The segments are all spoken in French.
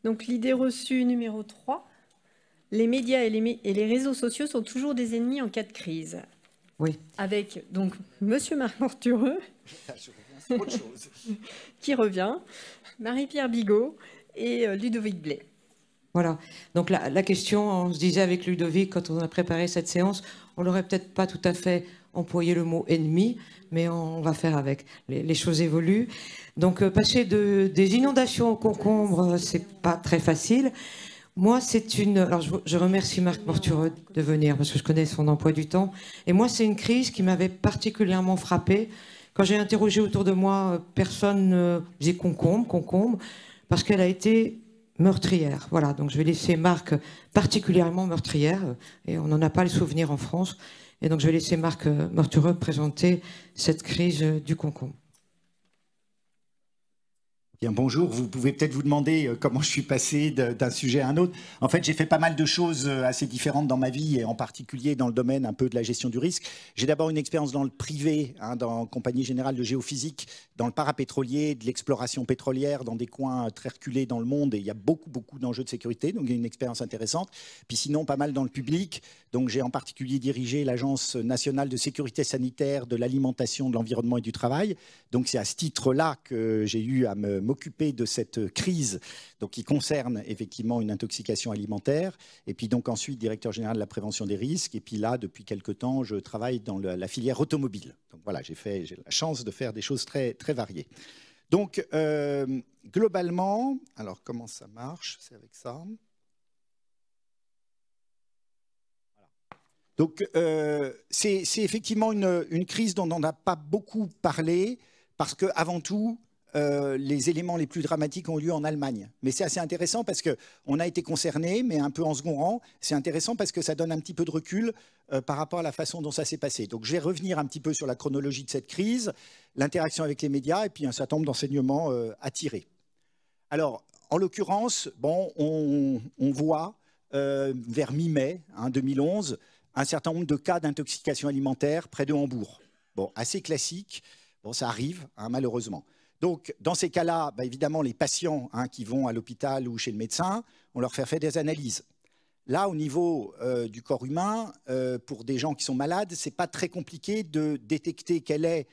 Donc l'idée reçue numéro 3, les médias et les réseaux sociaux sont toujours des ennemis en cas de crise. Oui. Avec donc Monsieur Marc Mortureux, qui revient, Marie-Pierre Bigot et Ludovic Blais. Voilà. Donc la question, on se disait avec Ludovic, quand on a préparé cette séance, on n'aurait peut-être pas tout à fait employé le mot ennemi, mais on va faire avec. Les choses évoluent. Donc passer des inondations aux concombres, c'est pas très facile. Moi, c'est une... Alors je remercie Marc Mortureux de venir, parce que je connais son emploi du temps. Et moi, c'est une crise qui m'avait particulièrement frappée. Quand j'ai interrogé autour de moi, personne ne disait concombre, parce qu'elle a été meurtrière. Voilà, donc je vais laisser Marc particulièrement meurtrière, et on n'en a pas le souvenir en France. Et donc je vais laisser Marc Mortureux présenter cette crise du concombre. Bien, bonjour, vous pouvez peut-être vous demander comment je suis passé d'un sujet à un autre. En fait, j'ai fait pas mal de choses assez différentes dans ma vie, et en particulier dans le domaine un peu de la gestion du risque. J'ai d'abord une expérience dans le privé, dans la Compagnie Générale de Géophysique, dans le parapétrolier, de l'exploration pétrolière, dans des coins très reculés dans le monde, et il y a beaucoup d'enjeux de sécurité, donc il y a une expérience intéressante. Puis sinon, pas mal dans le public, donc j'ai en particulier dirigé l'Agence nationale de sécurité sanitaire, de l'alimentation, de l'environnement et du travail. Donc c'est à ce titre-là que j'ai eu à m'occuper de cette crise, donc qui concerne effectivement une intoxication alimentaire, et puis donc ensuite directeur général de la prévention des risques, et puis là depuis quelque temps je travaille dans la filière automobile. Donc voilà, j'ai la chance de faire des choses très variées. Donc globalement, alors comment ça marche? C'est avec ça. Donc c'est effectivement une crise dont on n'a pas beaucoup parlé, parce que avant tout, les éléments les plus dramatiques ont eu lieu en Allemagne. Mais c'est assez intéressant parce qu'on a été concerné, mais un peu en second rang. C'est intéressant parce que ça donne un petit peu de recul par rapport à la façon dont ça s'est passé. Donc je vais revenir un petit peu sur la chronologie de cette crise, l'interaction avec les médias et puis un certain nombre d'enseignements à tirer. Alors, en l'occurrence, bon, on voit vers mi-mai 2011 un certain nombre de cas d'intoxication alimentaire près de Hambourg. Bon, assez classique. Bon, ça arrive, malheureusement. Donc, dans ces cas-là, évidemment, les patients qui vont à l'hôpital ou chez le médecin, on leur fait faire des analyses. Là, au niveau du corps humain, pour des gens qui sont malades, ce n'est pas très compliqué de détecter quel est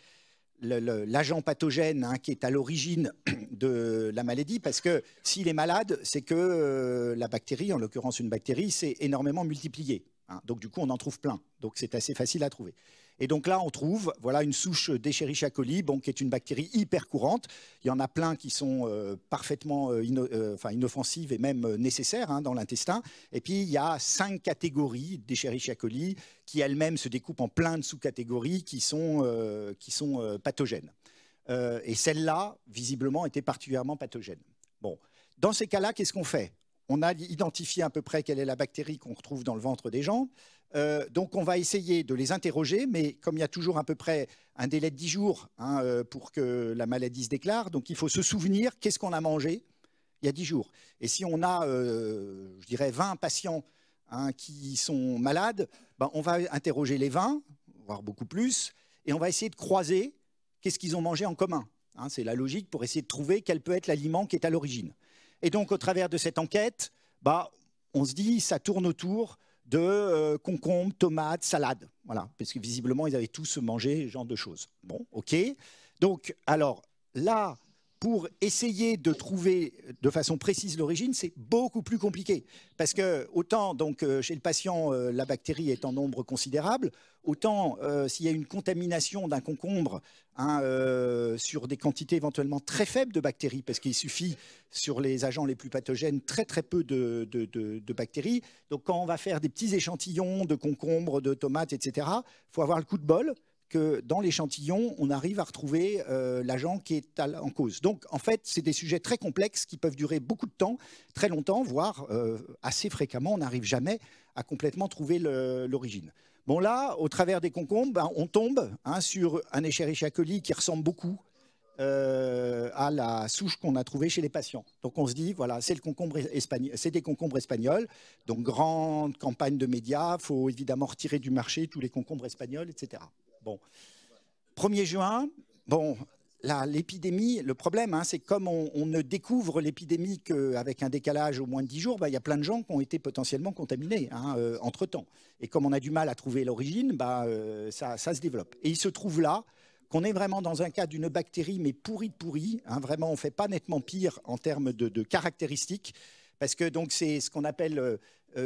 l'agent pathogène qui est à l'origine de la maladie, parce que s'il est malade, c'est que la bactérie, en l'occurrence une bactérie, s'est énormément multipliée. Donc du coup, on en trouve plein. Donc c'est assez facile à trouver. Et donc là, on trouve une souche d'Escherichia coli, qui est une bactérie hyper courante. Il y en a plein qui sont parfaitement inoffensives et même nécessaires dans l'intestin. Et puis, il y a 5 catégories d'Escherichia coli qui elles-mêmes se découpent en plein de sous-catégories qui sont pathogènes. Et celle-là, visiblement, était particulièrement pathogène. Bon, dans ces cas-là, qu'est-ce qu'on fait? On a identifié à peu près quelle est la bactérie qu'on retrouve dans le ventre des gens. Donc, on va essayer de les interroger, mais comme il y a toujours à peu près un délai de 10 jours pour que la maladie se déclare, donc il faut se souvenir qu'est-ce qu'on a mangé il y a 10 jours. Et si on a, je dirais, 20 patients qui sont malades, on va interroger les 20, voire beaucoup plus, et on va essayer de croiser qu'est-ce qu'ils ont mangé en commun. C'est la logique pour essayer de trouver quel peut être l'aliment qui est à l'origine. Et donc, au travers de cette enquête, on se dit, ça tourne autour de concombres, tomates, salades. Voilà, parce que visiblement, ils avaient tous mangé ce genre de choses. Bon, OK. Donc, alors, là, pour essayer de trouver de façon précise l'origine, c'est beaucoup plus compliqué. Parce que, autant donc, chez le patient, la bactérie est en nombre considérable, autant s'il y a une contamination d'un concombre sur des quantités éventuellement très faibles de bactéries, parce qu'il suffit sur les agents les plus pathogènes très peu de bactéries. Donc quand on va faire des petits échantillons de concombres, de tomates, etc., il faut avoir le coup de bol que dans l'échantillon, on arrive à retrouver l'agent qui est en cause. Donc, en fait, c'est des sujets très complexes qui peuvent durer beaucoup de temps, très longtemps, voire assez fréquemment. On n'arrive jamais à complètement trouver l'origine. Bon, là, au travers des concombres, on tombe sur un Escherichia coli qui ressemble beaucoup à la souche qu'on a trouvée chez les patients. Donc, on se dit, voilà, c'est des concombres espagnols. Donc, grande campagne de médias. Il faut évidemment retirer du marché tous les concombres espagnols, etc. Bon, 1er juin, bon, l'épidémie, le problème, hein, c'est comme on ne découvre l'épidémie qu'avec un décalage au moins de 10 jours, bah, y a plein de gens qui ont été potentiellement contaminés hein, entre-temps. Et comme on a du mal à trouver l'origine, bah, ça se développe. Et il se trouve là qu'on est vraiment dans un cas d'une bactérie, mais pourrie de pourrie. Hein, vraiment, on ne fait pas nettement pire en termes de caractéristiques, parce que c'est ce qu'on appelle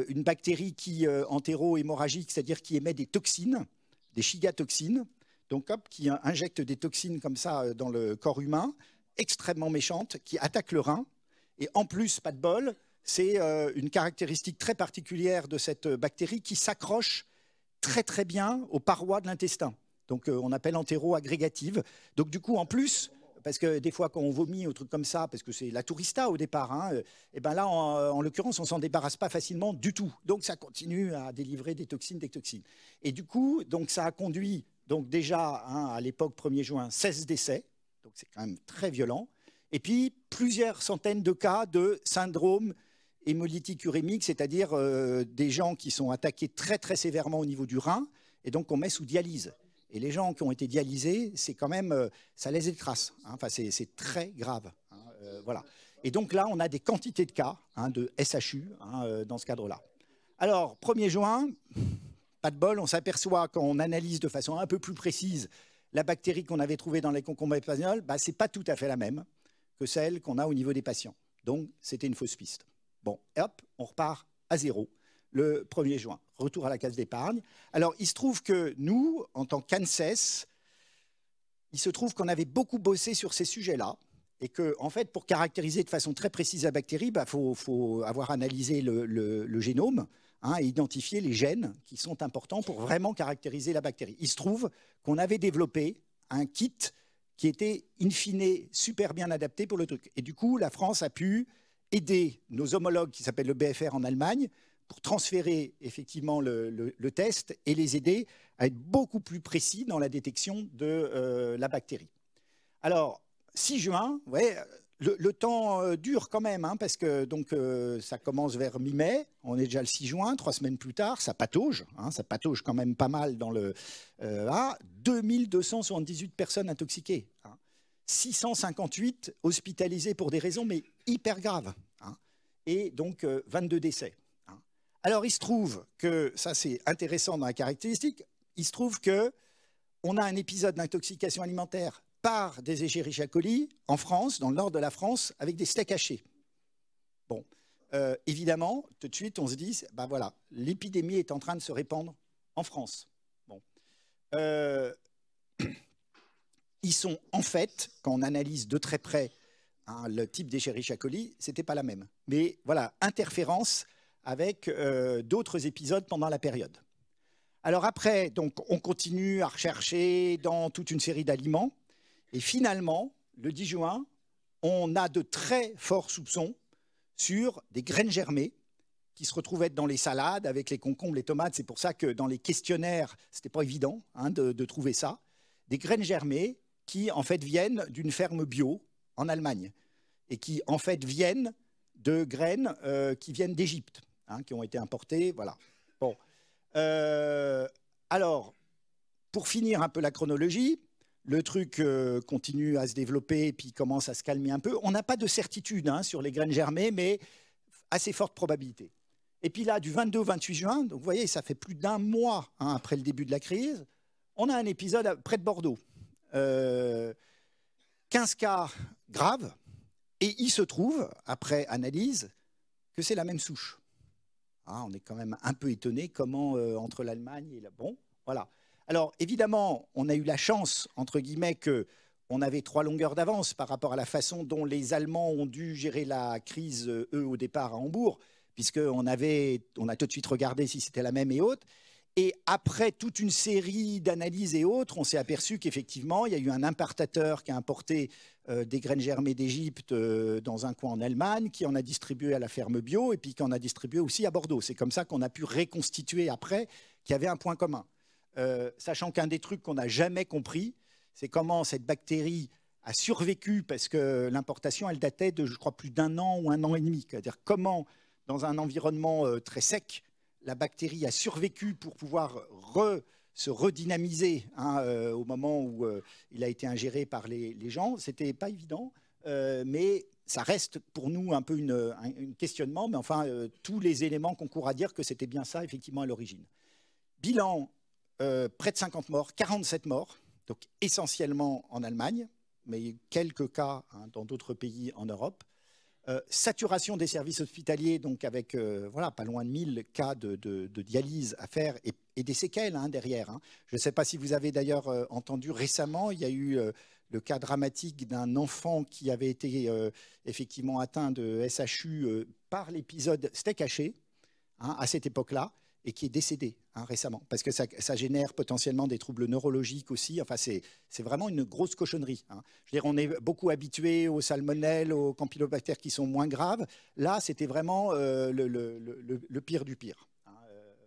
une bactérie qui entéro-hémorragique, c'est-à-dire qui émet des toxines, des chigatoxines. Donc, qui injecte des toxines comme ça dans le corps humain, extrêmement méchantes, qui attaquent le rein. Et en plus, pas de bol, c'est une caractéristique très particulière de cette bactérie qui s'accroche très très bien aux parois de l'intestin. Donc, on appelle entéro-agrégative. Donc, du coup, en plus, parce que des fois, quand on vomit ou truc comme ça, parce que c'est la tourista au départ, hein, et ben là, en l'occurrence, on ne s'en débarrasse pas facilement du tout. Donc, ça continue à délivrer des toxines. Et du coup, donc, ça a conduit... Donc déjà, hein, à l'époque, 1er juin, 16 décès, donc c'est quand même très violent. Et puis, plusieurs centaines de cas de syndrome hémolytique urémique, c'est-à-dire des gens qui sont attaqués très très sévèrement au niveau du rein, et donc on met sous dialyse. Et les gens qui ont été dialysés, c'est quand même, ça laisse des traces. Hein, enfin, c'est très grave. Hein, voilà. Et donc là, on a des quantités de cas hein, de SHU hein, dans ce cadre-là. Alors, 1er juin... Pas de bol, on s'aperçoit quand on analyse de façon un peu plus précise la bactérie qu'on avait trouvée dans les concombres espagnols, bah, ce n'est pas tout à fait la même que celle qu'on a au niveau des patients. Donc, c'était une fausse piste. Bon, et hop, on repart à zéro le 1er juin. Retour à la case d'épargne. Alors, il se trouve que nous, en tant qu'ANSES, il se trouve qu'on avait beaucoup bossé sur ces sujets-là et que, en fait, pour caractériser de façon très précise la bactérie, bah, faut avoir analysé le génome, hein, et identifier les gènes qui sont importants pour vraiment caractériser la bactérie. Il se trouve qu'on avait développé un kit qui était in fine super bien adapté pour le truc. Et du coup, la France a pu aider nos homologues qui s'appellent le BFR en Allemagne pour transférer effectivement le test et les aider à être beaucoup plus précis dans la détection de la bactérie. Alors, 6 juin, ouais, le temps dure quand même, hein, parce que donc, ça commence vers mi-mai, on est déjà le 6 juin, 3 semaines plus tard, ça patauge, hein, ça patauge quand même pas mal dans le... 2278 personnes intoxiquées, hein, 658 hospitalisées pour des raisons mais hyper graves, hein, et donc 22 décès. Hein. Alors il se trouve que, ça c'est intéressant dans la caractéristique, il se trouve qu'on a un épisode d'intoxication alimentaire par des Escherichia coli en France, dans le nord de la France, avec des steaks hachés. Bon, évidemment, tout de suite, on se dit, ben voilà, l'épidémie est en train de se répandre en France. Bon. Ils sont, en fait, quand on analyse de très près hein, le type d'Escherichia coli, ce n'était pas la même. Mais voilà, interférence avec d'autres épisodes pendant la période. Alors après, donc, on continue à rechercher dans toute une série d'aliments. Et finalement, le 10 juin, on a de très forts soupçons sur des graines germées qui se retrouvent être dans les salades avec les concombres, les tomates. C'est pour ça que dans les questionnaires, ce n'était pas évident hein, de trouver ça. Des graines germées qui, en fait, viennent d'une ferme bio en Allemagne et qui, en fait, viennent de graines qui viennent d'Égypte, hein, qui ont été importées. Voilà. Bon. Alors, pour finir un peu la chronologie, le truc continue à se développer et puis commence à se calmer un peu. On n'a pas de certitude hein, sur les graines germées, mais assez forte probabilité. Et puis là, du 22 au 28 juin, donc vous voyez, ça fait plus d'1 mois hein, après le début de la crise, on a un épisode près de Bordeaux. 15 cas graves, et il se trouve, après analyse, que c'est la même souche. Ah, on est quand même un peu étonné comment entre l'Allemagne et la... Bon, voilà. Alors, évidemment, on a eu la chance, entre guillemets, qu'on avait 3 longueurs d'avance par rapport à la façon dont les Allemands ont dû gérer la crise, eux, au départ, à Hambourg, puisqu'on a tout de suite regardé si c'était la même et autres. Et après toute une série d'analyses et autres, on s'est aperçu qu'effectivement, il y a eu un importateur qui a importé des graines germées d'Égypte dans un coin en Allemagne, qui en a distribué à la ferme bio, et puis qui en a distribué aussi à Bordeaux. C'est comme ça qu'on a pu reconstituer après qu'il y avait un point commun. Sachant qu'un des trucs qu'on n'a jamais compris, c'est comment cette bactérie a survécu, parce que l'importation, elle datait de, je crois, plus d'1 an ou 1 an et demi. C'est-à-dire comment, dans un environnement très sec, la bactérie a survécu pour pouvoir se redynamiser au moment où il a été ingéré par les gens. C'était pas évident, mais ça reste pour nous un peu un questionnement. Mais enfin, tous les éléments concourent à dire que c'était bien ça, effectivement, à l'origine. Bilan, près de 50 morts, 47 morts, donc essentiellement en Allemagne, mais quelques cas dans d'autres pays en Europe. Saturation des services hospitaliers, donc avec voilà, pas loin de 1000 cas de dialyse à faire et des séquelles derrière. Je ne sais pas si vous avez d'ailleurs entendu récemment, il y a eu le cas dramatique d'un enfant qui avait été effectivement atteint de SHU par l'épisode steak haché à cette époque-là et qui est décédé récemment, parce que ça génère potentiellement des troubles neurologiques aussi. Enfin, c'est vraiment une grosse cochonnerie. Je veux dire, on est beaucoup habitué aux salmonelles, aux campylobactères qui sont moins graves. Là, c'était vraiment le pire du pire.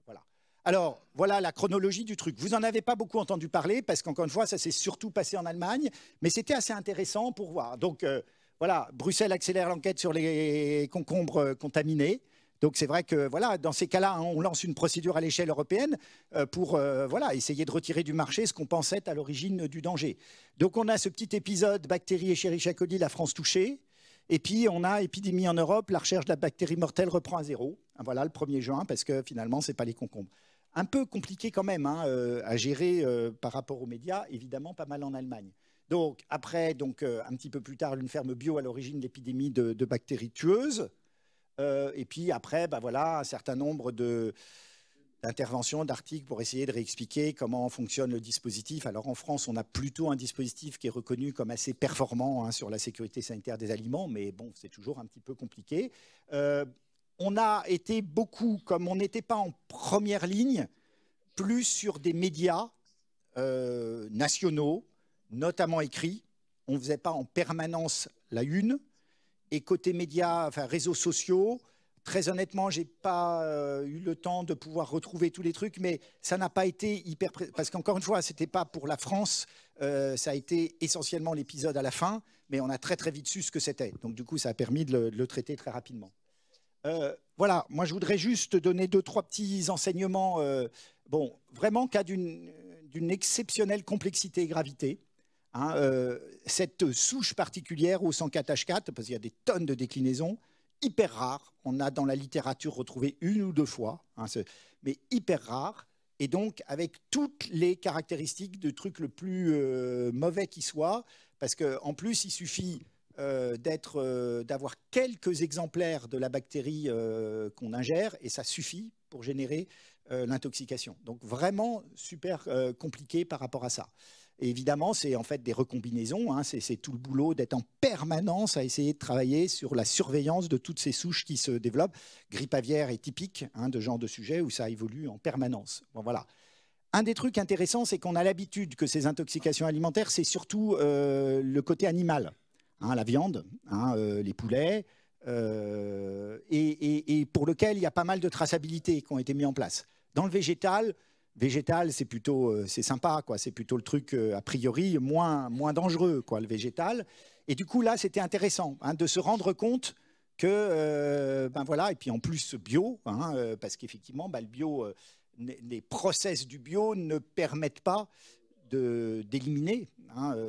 Voilà. Alors, voilà la chronologie du truc. Vous n'en avez pas beaucoup entendu parler, parce qu'encore une fois, ça s'est surtout passé en Allemagne, mais c'était assez intéressant pour voir. Donc, voilà, Bruxelles accélère l'enquête sur les concombres contaminés. Donc c'est vrai que voilà, dans ces cas-là, on lance une procédure à l'échelle européenne pour voilà, essayer de retirer du marché ce qu'on pensait être à l'origine du danger. Donc on a ce petit épisode bactéries Escherichia coli, la France touchée. Et puis on a épidémie en Europe, la recherche de la bactérie mortelle reprend à zéro. Voilà, le 1er juin, parce que finalement, ce n'est pas les concombres. Un peu compliqué quand même à gérer par rapport aux médias, évidemment pas mal en Allemagne. Donc après, un petit peu plus tard, une ferme bio à l'origine de l'épidémie de bactéries tueuses. Et puis après, voilà, un certain nombre d'interventions, d'articles pour essayer de réexpliquer comment fonctionne le dispositif. Alors en France, on a plutôt un dispositif qui est reconnu comme assez performant sur la sécurité sanitaire des aliments, mais bon, c'est toujours un petit peu compliqué. On a été beaucoup, comme on n'était pas en première ligne, plus sur des médias nationaux, notamment écrits. On ne faisait pas en permanence la une. Et côté médias, enfin réseaux sociaux, très honnêtement, je n'ai pas eu le temps de pouvoir retrouver tous les trucs, mais ça n'a pas été hyper... Parce qu'encore une fois, ce n'était pas pour la France, ça a été essentiellement l'épisode à la fin, mais on a très très vite su ce que c'était. Donc du coup, ça a permis de le traiter très rapidement. Voilà, moi je voudrais juste donner 2-3 petits enseignements. Bon, vraiment cas d'une exceptionnelle complexité et gravité. Cette souche particulière au 104H4, parce qu'il y a des tonnes de déclinaisons, hyper rare. On a dans la littérature retrouvé 1 ou 2 fois, mais hyper rare. Et donc avec toutes les caractéristiques du truc le plus mauvais qui soit, parce qu'en plus il suffit d'avoir quelques exemplaires de la bactérie qu'on ingère, et ça suffit pour générer l'intoxication. Donc vraiment super compliqué par rapport à ça. Et évidemment, c'est en fait des recombinaisons, c'est tout le boulot d'être en permanence à essayer de travailler sur la surveillance de toutes ces souches qui se développent. Grippe aviaire est typique de genre de sujet où ça évolue en permanence. Bon, voilà. Un des trucs intéressants, c'est qu'on a l'habitude que ces intoxications alimentaires, c'est surtout le côté animal. La viande, les poulets, et pour lequel il y a pas mal de traçabilité qui ont été mis en place. Dans le végétal, c'est plutôt c'est sympa, quoi. C'est plutôt le truc a priori moins dangereux, quoi, le végétal. Et du coup là, c'était intéressant de se rendre compte que voilà, et puis en plus bio, parce qu'effectivement, le bio, les process du bio ne permettent pas d'éliminer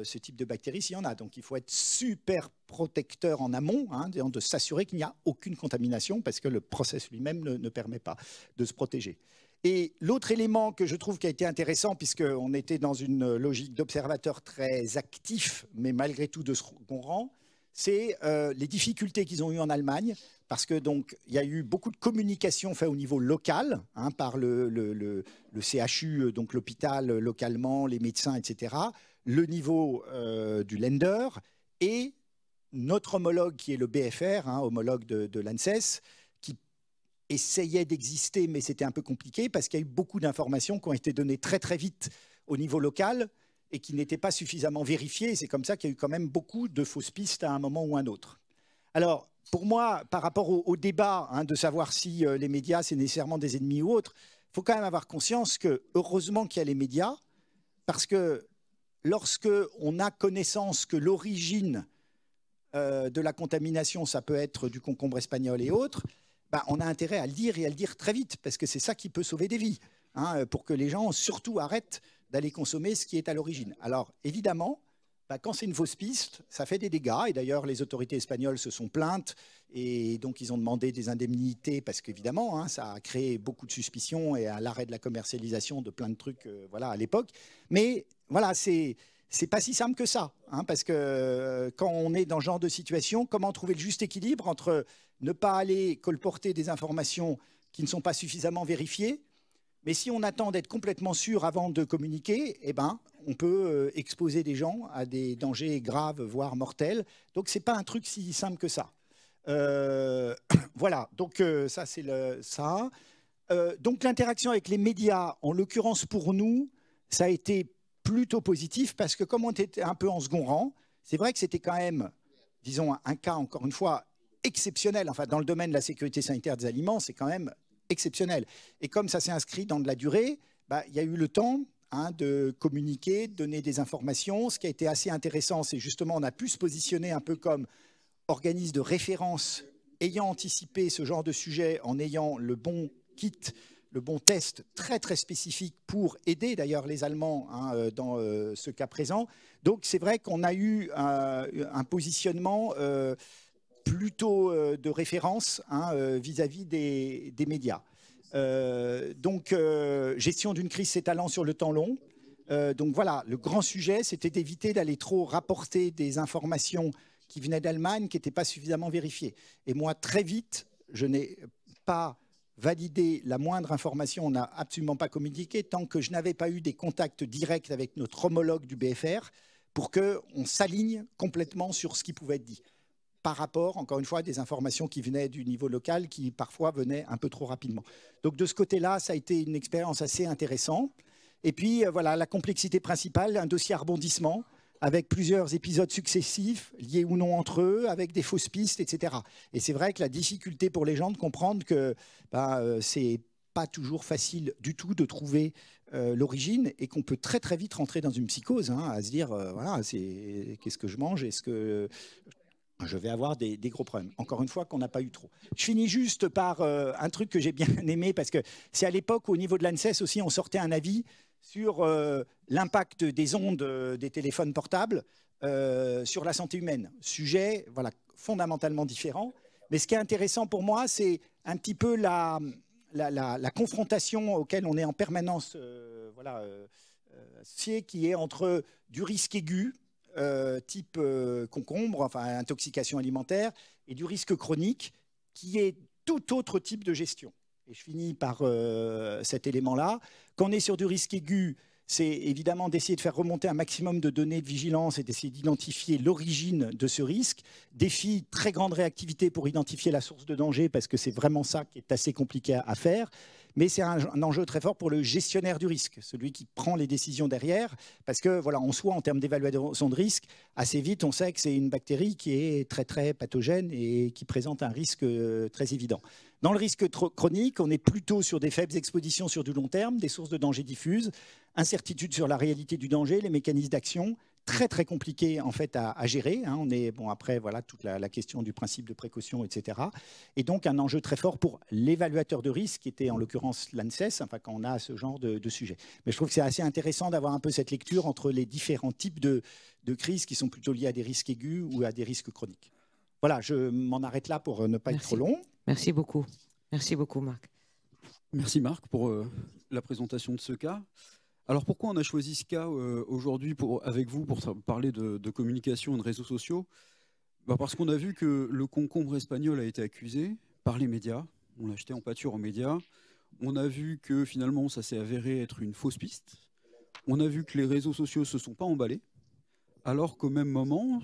ce type de bactéries s'il y en a. Donc il faut être super protecteur en amont, de s'assurer qu'il n'y a aucune contamination, parce que le process lui-même ne permet pas de se protéger. Et l'autre élément que je trouve qui a été intéressant, puisqu'on était dans une logique d'observateur très actif, mais malgré tout de second rang, c'est les difficultés qu'ils ont eues en Allemagne, parce que donc il y a eu beaucoup de communication faite au niveau local, par le CHU, donc l'hôpital localement, les médecins, etc., le niveau du Länder et notre homologue qui est le BFR, homologue de l'ANSES, qui essayait d'exister, mais c'était un peu compliqué parce qu'il y a eu beaucoup d'informations qui ont été données très très vite au niveau local et qui n'étaient pas suffisamment vérifiées. C'est comme ça qu'il y a eu quand même beaucoup de fausses pistes à un moment ou un autre. Alors, pour moi, par rapport au débat de savoir si les médias, c'est nécessairement des ennemis ou autres, il faut quand même avoir conscience que, heureusement qu'il y a les médias, parce que lorsque on a connaissance que l'origine de la contamination, ça peut être du concombre espagnol et autres, on a intérêt à le dire et à le dire très vite, parce que c'est ça qui peut sauver des vies. hein, pour que les gens surtout arrêtent d'aller consommer ce qui est à l'origine. Alors évidemment, quand c'est une fausse piste, ça fait des dégâts. Et d'ailleurs, les autorités espagnoles se sont plaintes et donc ils ont demandé des indemnités parce qu'évidemment, hein, ça a créé beaucoup de suspicions et à l'arrêt de la commercialisation de plein de trucs voilà, à l'époque. Mais voilà, c'est pas si simple que ça, hein, parce que quand on est dans ce genre de situation, comment trouver le juste équilibre entre ne pas aller colporter des informations qui ne sont pas suffisamment vérifiées, mais si on attend d'être complètement sûr avant de communiquer, eh ben, on peut exposer des gens à des dangers graves, voire mortels. Donc, ce n'est pas un truc si simple que ça. Voilà, donc ça, c'est ça. Donc, l'interaction avec les médias, en l'occurrence pour nous, ça a été plutôt positif parce que comme on était un peu en second rang, c'est vrai que c'était quand même, disons, un cas, encore une fois, exceptionnel. Enfin, dans le domaine de la sécurité sanitaire des aliments, c'est quand même exceptionnel. Et comme ça s'est inscrit dans de la durée, il y a eu le temps de communiquer, de donner des informations. Ce qui a été assez intéressant, c'est justement on a pu se positionner un peu comme organisme de référence ayant anticipé ce genre de sujet en ayant le bon kit, le bon test très très spécifique pour aider d'ailleurs les Allemands dans ce cas présent. Donc c'est vrai qu'on a eu un positionnement plutôt de référence vis-à-vis des médias. Donc, gestion d'une crise s'étalant sur le temps long. Donc voilà, le grand sujet, c'était d'éviter d'aller trop rapporter des informations qui venaient d'Allemagne, qui n'étaient pas suffisamment vérifiées. Et moi, très vite, je n'ai pas validé la moindre information, on n'a absolument pas communiqué, tant que je n'avais pas eu des contacts directs avec notre homologue du BFR pour qu'on s'aligne complètement sur ce qui pouvait être dit. Par rapport, encore une fois, à des informations qui venaient du niveau local, qui parfois venaient un peu trop rapidement. Donc de ce côté-là, ça a été une expérience assez intéressante. Et puis voilà, la complexité principale, un dossier à rebondissement, avec plusieurs épisodes successifs, liés ou non entre eux, avec des fausses pistes, etc. Et c'est vrai que la difficulté pour les gens de comprendre que c'est pas toujours facile du tout de trouver l'origine et qu'on peut très très vite rentrer dans une psychose, à se dire, voilà, qu'est-ce que je mange, est-ce que je vais avoir des gros problèmes. Encore une fois, qu'on n'a pas eu trop. Je finis juste par un truc que j'ai bien aimé, parce que c'est à l'époque, au niveau de l'ANSES aussi, on sortait un avis sur l'impact des ondes des téléphones portables sur la santé humaine. Sujet voilà, fondamentalement différent. Mais ce qui est intéressant pour moi, c'est un petit peu la confrontation auquel on est en permanence qui est entre du risque aigu, type concombre, enfin intoxication alimentaire, et du risque chronique, qui est tout autre type de gestion. Et je finis par cet élément-là. Quand on est sur du risque aigu, c'est évidemment d'essayer de faire remonter un maximum de données de vigilance et d'essayer d'identifier l'origine de ce risque. Défi, très grande réactivité pour identifier la source de danger, parce que c'est vraiment ça qui est assez compliqué à faire. Mais c'est un enjeu très fort pour le gestionnaire du risque, celui qui prend les décisions derrière, parce que voilà, en soi, en termes d'évaluation de risque, assez vite, on sait que c'est une bactérie qui est très très pathogène et qui présente un risque très évident. Dans le risque chronique, on est plutôt sur des faibles expositions sur du long terme, des sources de danger diffuses, incertitude sur la réalité du danger, les mécanismes d'action, très très compliqué en fait à gérer. On est après voilà toute la question du principe de précaution, etc. Et donc un enjeu très fort pour l'évaluateur de risque, qui était en l'occurrence l'ANSES, enfin quand on a ce genre de sujet. Mais je trouve que c'est assez intéressant d'avoir un peu cette lecture entre les différents types de crises qui sont plutôt liées à des risques aigus ou à des risques chroniques. Voilà, je m'en arrête là pour ne pas être trop long. Merci beaucoup. Merci beaucoup, Marc. Merci, Marc, pour la présentation de ce cas. Alors, pourquoi on a choisi ce cas aujourd'hui avec vous pour parler de communication et de réseaux sociaux? Parce qu'on a vu que le concombre espagnol a été accusé par les médias. On l'a jeté en pâture aux médias. On a vu que finalement, ça s'est avéré être une fausse piste. On a vu que les réseaux sociaux ne se sont pas emballés. Alors qu'au même moment,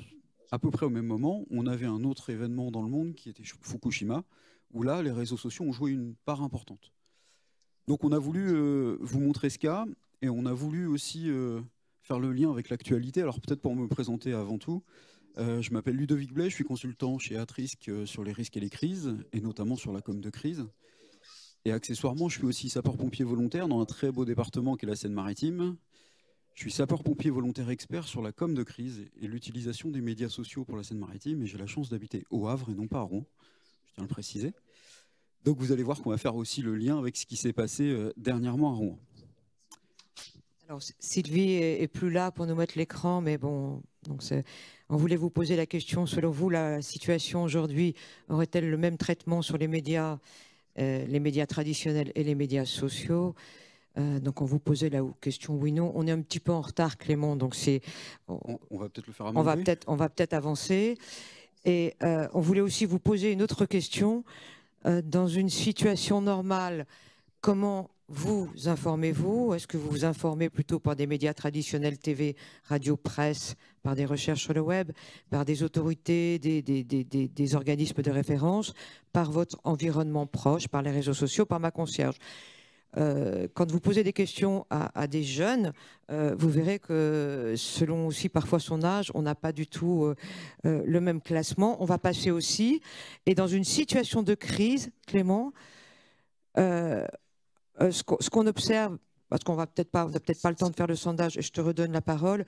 à peu près au même moment, on avait un autre événement dans le monde qui était Fukushima, où là, les réseaux sociaux ont joué une part importante. Donc on a voulu vous montrer ce cas, et on a voulu aussi faire le lien avec l'actualité. Alors peut-être pour me présenter avant tout, je m'appelle Ludovic Blais, je suis consultant chez Atrisc sur les risques et les crises, et notamment sur la com de crise. Et accessoirement, je suis aussi sapeur-pompier volontaire dans un très beau département qui est la Seine-Maritime. Je suis sapeur-pompier volontaire expert sur la com de crise et l'utilisation des médias sociaux pour la Seine-Maritime, et j'ai la chance d'habiter au Havre et non pas à Rouen, je tiens à le préciser. Donc vous allez voir qu'on va faire aussi le lien avec ce qui s'est passé dernièrement à Rouen. Alors, Sylvie est plus là pour nous mettre l'écran, mais bon, donc on voulait vous poser la question. Selon vous, la situation aujourd'hui aurait-elle le même traitement sur les médias traditionnels et les médias sociaux? Donc, on vous posait la question oui/non. On est un petit peu en retard, Clément, donc on va peut-être le faire avancer. On va peut-être avancer. Et on voulait aussi vous poser une autre question. Dans une situation normale, comment vous informez-vous? Est-ce que vous vous informez plutôt par des médias traditionnels, TV, radio, presse, par des recherches sur le web, par des autorités, des organismes de référence, par votre environnement proche, par les réseaux sociaux, par ma concierge? Quand vous posez des questions à des jeunes, vous verrez que selon aussi parfois son âge, on n'a pas du tout le même classement. On va passer aussi, et dans une situation de crise, Clément, ce qu'on observe, parce qu'on n'a peut-être pas le temps de faire le sondage, et je te redonne la parole,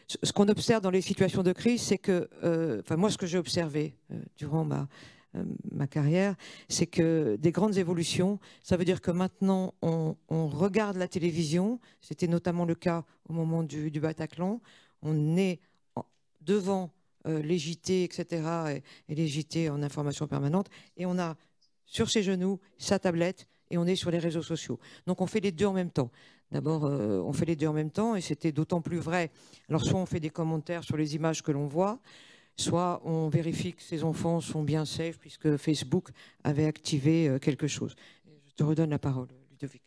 ce qu'on observe dans les situations de crise, c'est que, moi, ce que j'ai observé durant ma carrière, c'est que des grandes évolutions, ça veut dire que maintenant, on regarde la télévision, c'était notamment le cas au moment du Bataclan, on est devant les JT, etc., et les JT en information permanente, et on a sur ses genoux sa tablette, et on est sur les réseaux sociaux. Donc on fait les deux en même temps. D'abord, on fait les deux en même temps, et c'était d'autant plus vrai. Alors soit on fait des commentaires sur les images que l'on voit, soit on vérifie que ces enfants sont bien safe, puisque Facebook avait activé quelque chose. Je te redonne la parole, Ludovic.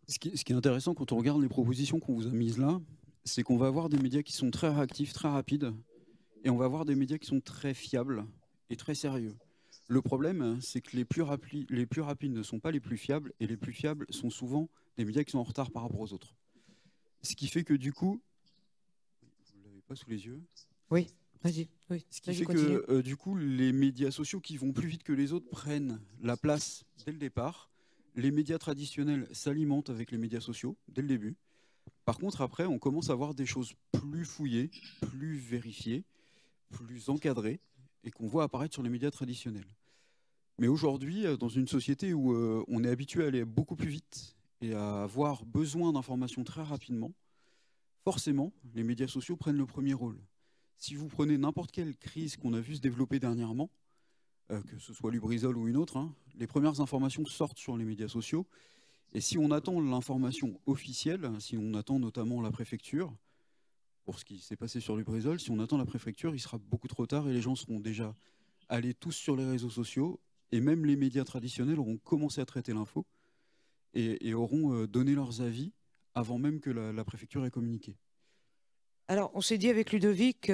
Ce qui est intéressant quand on regarde les propositions qu'on vous a mises là, c'est qu'on va avoir des médias qui sont très réactifs, très rapides, et on va avoir des médias qui sont très fiables et très sérieux. Le problème, c'est que les plus rapides ne sont pas les plus fiables, et les plus fiables sont souvent des médias qui sont en retard par rapport aux autres. Ce qui fait que du coup, vous ne l'avez pas sous les yeux? Oui, vas-y. Oui, ce qui fait que du coup, les médias sociaux qui vont plus vite que les autres prennent la place dès le départ. Les médias traditionnels s'alimentent avec les médias sociaux dès le début. Par contre, après, on commence à voir des choses plus fouillées, plus vérifiées, plus encadrées, et qu'on voit apparaître sur les médias traditionnels. Mais aujourd'hui, dans une société où on est habitué à aller beaucoup plus vite et à avoir besoin d'informations très rapidement, forcément, les médias sociaux prennent le premier rôle. Si vous prenez n'importe quelle crise qu'on a vu se développer dernièrement, que ce soit Lubrizol ou une autre, les premières informations sortent sur les médias sociaux. Et si on attend l'information officielle, si on attend notamment la préfecture, pour ce qui s'est passé sur Lubrizol, si on attend la préfecture, il sera beaucoup trop tard et les gens seront déjà allés tous sur les réseaux sociaux, et même les médias traditionnels auront commencé à traiter l'info et auront donné leurs avis avant même que la préfecture ait communiqué. Alors, on s'est dit avec Ludovic,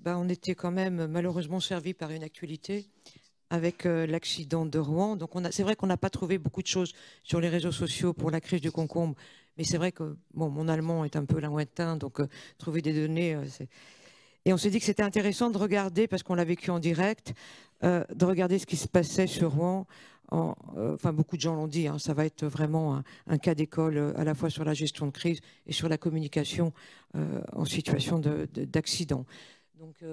on était quand même malheureusement servi par une actualité avec l'accident de Rouen. Donc, c'est vrai qu'on n'a pas trouvé beaucoup de choses sur les réseaux sociaux pour la crise du concombre. Mais c'est vrai que mon allemand est un peu lointain, donc trouver des données... Et on s'est dit que c'était intéressant de regarder, parce qu'on l'a vécu en direct, de regarder ce qui se passait sur Rouen. Beaucoup de gens l'ont dit, ça va être vraiment un cas d'école à la fois sur la gestion de crise et sur la communication en situation d'accident. Donc,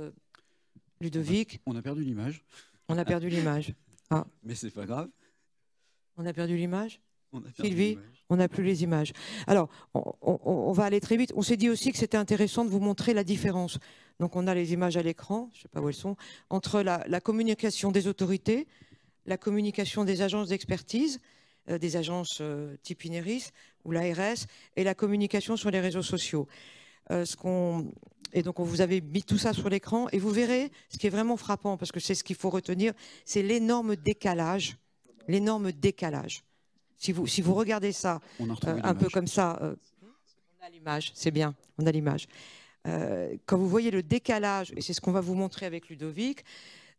Ludovic... On a perdu l'image. On a perdu l'image. Ah. Mais c'est pas grave. On a perdu l'image ? Sylvie, on n'a plus les images. Alors, on va aller très vite. On s'est dit aussi que c'était intéressant de vous montrer la différence. Donc, on a les images à l'écran, je ne sais pas où elles sont, entre la communication des autorités, la communication des agences d'expertise, des agences type INERIS ou l'ARS, et la communication sur les réseaux sociaux. Et donc, on vous avait mis tout ça sur l'écran, et vous verrez, ce qui est vraiment frappant, parce que c'est ce qu'il faut retenir, c'est l'énorme décalage. L'énorme décalage. Si vous regardez ça un peu comme ça, on a l'image, c'est bien, on a l'image. Quand vous voyez le décalage, et c'est ce qu'on va vous montrer avec Ludovic,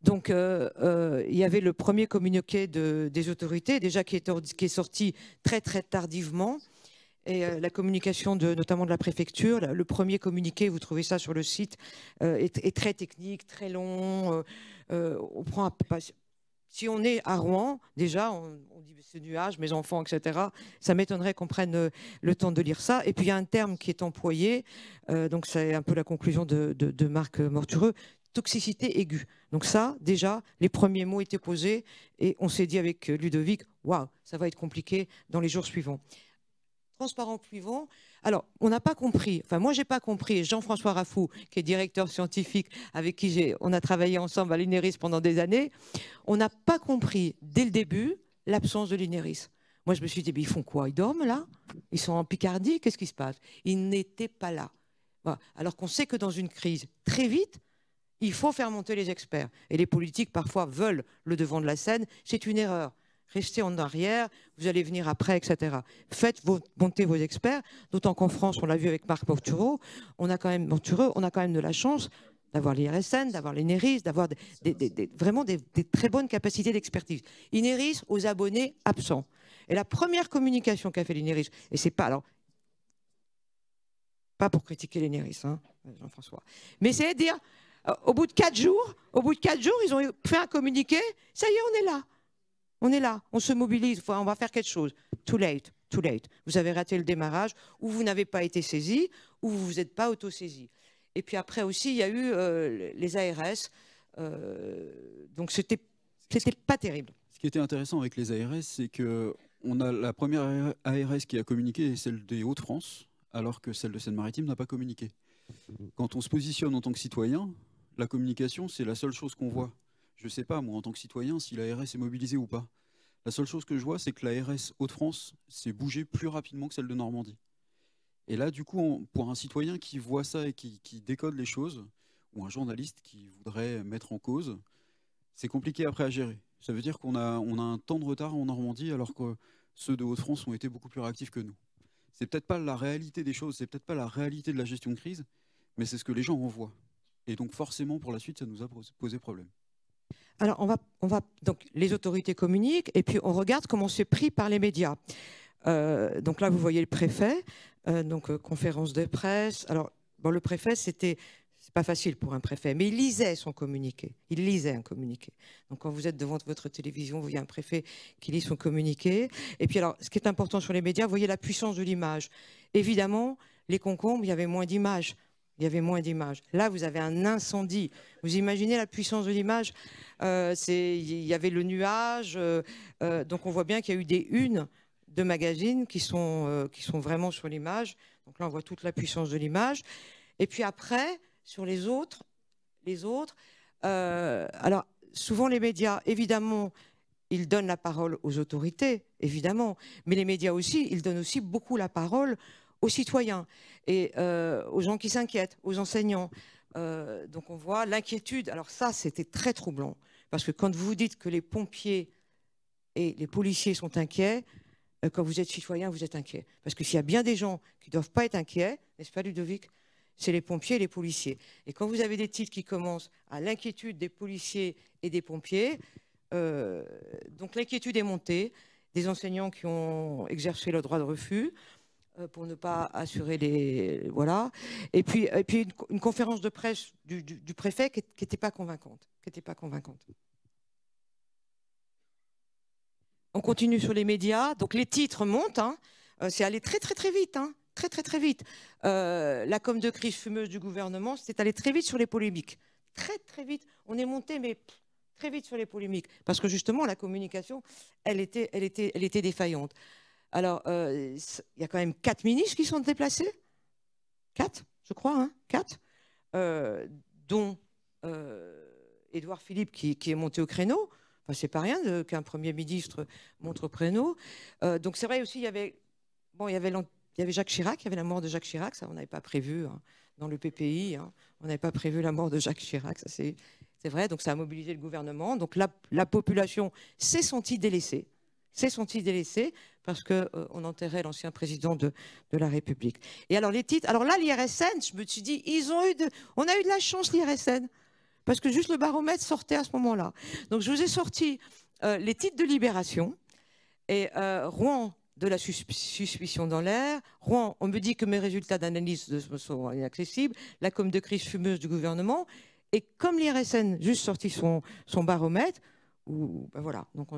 donc il y avait le premier communiqué des autorités, déjà qui est sorti très très tardivement, et la communication notamment de la préfecture, le premier communiqué, vous trouvez ça sur le site, est très technique, très long, on prend si on est à Rouen, déjà, on dit ce nuage, mes enfants, etc. Ça m'étonnerait qu'on prenne le temps de lire ça. Et puis, il y a un terme qui est employé, donc c'est un peu la conclusion de Marc Mortureux, toxicité aiguë. Donc ça, déjà, les premiers mots étaient posés et on s'est dit avec Ludovic, waouh, ça va être compliqué dans les jours suivants. Transparent suivant. Alors, on n'a pas compris, enfin moi j'ai pas compris, Jean-François Raffou, qui est directeur scientifique avec qui on a travaillé ensemble à l'INERIS pendant des années, on n'a pas compris dès le début l'absence de l'INERIS. Moi je me suis dit, mais ils font quoi? Ils dorment là? Ils sont en Picardie? Qu'est-ce qui se passe? Ils n'étaient pas là. Voilà. Alors qu'on sait que dans une crise, très vite, il faut faire monter les experts. Et les politiques parfois veulent le devant de la scène, c'est une erreur. Restez en arrière, vous allez venir après, etc. Faites monter vos experts, d'autant qu'en France, on l'a vu avec Marc Montureau, on a quand même de la chance d'avoir l'IRSN, d'avoir l'INERIS, d'avoir vraiment des très bonnes capacités d'expertise. INERIS aux abonnés absents. Et la première communication qu'a fait l'INERIS, et c'est pas, alors, pas pour critiquer l'INERIS, hein, Jean-François, mais c'est dire, au bout de 4 jours, ils ont fait un communiqué, ça y est, on est là. On est là, on se mobilise, on va faire quelque chose. Too late, too late. Vous avez raté le démarrage, ou vous n'avez pas été saisi, ou vous ne vous êtes pas auto-saisi. Et puis après aussi, il y a eu les ARS, donc c'était pas terrible. Ce qui était intéressant avec les ARS, c'est qu'on a la première ARS qui a communiqué, celle des Hauts-de-France, alors que celle de Seine-Maritime n'a pas communiqué. Quand on se positionne en tant que citoyen, la communication, c'est la seule chose qu'on voit. Je ne sais pas, moi, en tant que citoyen, si l'ARS est mobilisée ou pas. La seule chose que je vois, c'est que l'ARS Hauts-de-France s'est bougée plus rapidement que celle de Normandie. Et là, du coup, pour un citoyen qui voit ça et qui décode les choses, ou un journaliste qui voudrait mettre en cause, c'est compliqué après à gérer. Ça veut dire qu'on a un temps de retard en Normandie, alors que ceux de Hauts-de-France ont été beaucoup plus réactifs que nous. C'est peut-être pas la réalité des choses, c'est peut-être pas la réalité de la gestion de crise, mais c'est ce que les gens en voient. Et donc forcément, pour la suite, ça nous a posé problème. Alors, donc, les autorités communiquent et puis on regarde comment c'est pris par les médias. Donc là, vous voyez le préfet, conférence de presse. Alors, bon, le préfet, c'est pas facile pour un préfet, mais il lisait son communiqué. Il lisait un communiqué. Donc, quand vous êtes devant votre télévision, vous voyez un préfet qui lit son communiqué. Et puis, alors, ce qui est important sur les médias, vous voyez la puissance de l'image. Évidemment, les concombres, il y avait moins d'images. Il y avait moins d'images. Là, vous avez un incendie. Vous imaginez la puissance de l'image? Il y avait le nuage. Donc, on voit bien qu'il y a eu des unes de magazines qui sont vraiment sur l'image. Donc là, on voit toute la puissance de l'image. Et puis après, sur les autres, alors, souvent, les médias, évidemment, ils donnent la parole aux autorités, évidemment. Mais les médias aussi, ils donnent aussi beaucoup la parole aux citoyens et aux gens qui s'inquiètent, aux enseignants. Donc on voit l'inquiétude. Alors ça, c'était très troublant. Parce que quand vous dites que les pompiers et les policiers sont inquiets, quand vous êtes citoyen, vous êtes inquiet. Parce que s'il y a bien des gens qui ne doivent pas être inquiets, n'est-ce pas Ludovic? C'est les pompiers et les policiers. Et quand vous avez des titres qui commencent à l'inquiétude des policiers et des pompiers, donc l'inquiétude est montée, des enseignants qui ont exercé leur droit de refus, pour ne pas assurer les... Voilà. Et puis une conférence de presse du préfet qui n'était pas convaincante. On continue sur les médias. Donc les titres montent. Hein. C'est allé très vite. Hein. Très vite. La com de crise fumeuse du gouvernement, c'est allé très vite sur les polémiques. Très vite. On est monté, mais très vite sur les polémiques. Parce que justement, la communication, elle était défaillante. Alors, il y a quand même 4 ministres qui sont déplacés. 4, je crois, hein, 4. Dont Édouard Philippe qui est monté au créneau. Enfin, c'est pas rien qu'un Premier ministre monte au créneau. Donc c'est vrai aussi, il y avait Jacques Chirac, il y avait la mort de Jacques Chirac, ça on n'avait pas prévu hein, dans le PPI. Hein, on n'avait pas prévu la mort de Jacques Chirac, ça c'est vrai. Donc ça a mobilisé le gouvernement. Donc la population s'est sentie délaissée. Parce qu'on enterrait l'ancien président de la République. Et alors les titres, alors là l'IRSN, je me suis dit, on a eu de la chance l'IRSN, parce que juste le baromètre sortait à ce moment-là. Donc je vous ai sorti les titres de Libération, et Rouen de la suspicion dans l'air, Rouen, on me dit que mes résultats d'analyse sont inaccessibles, la com de crise fumeuse du gouvernement, et comme l'IRSN juste sorti son baromètre, ben voilà, donc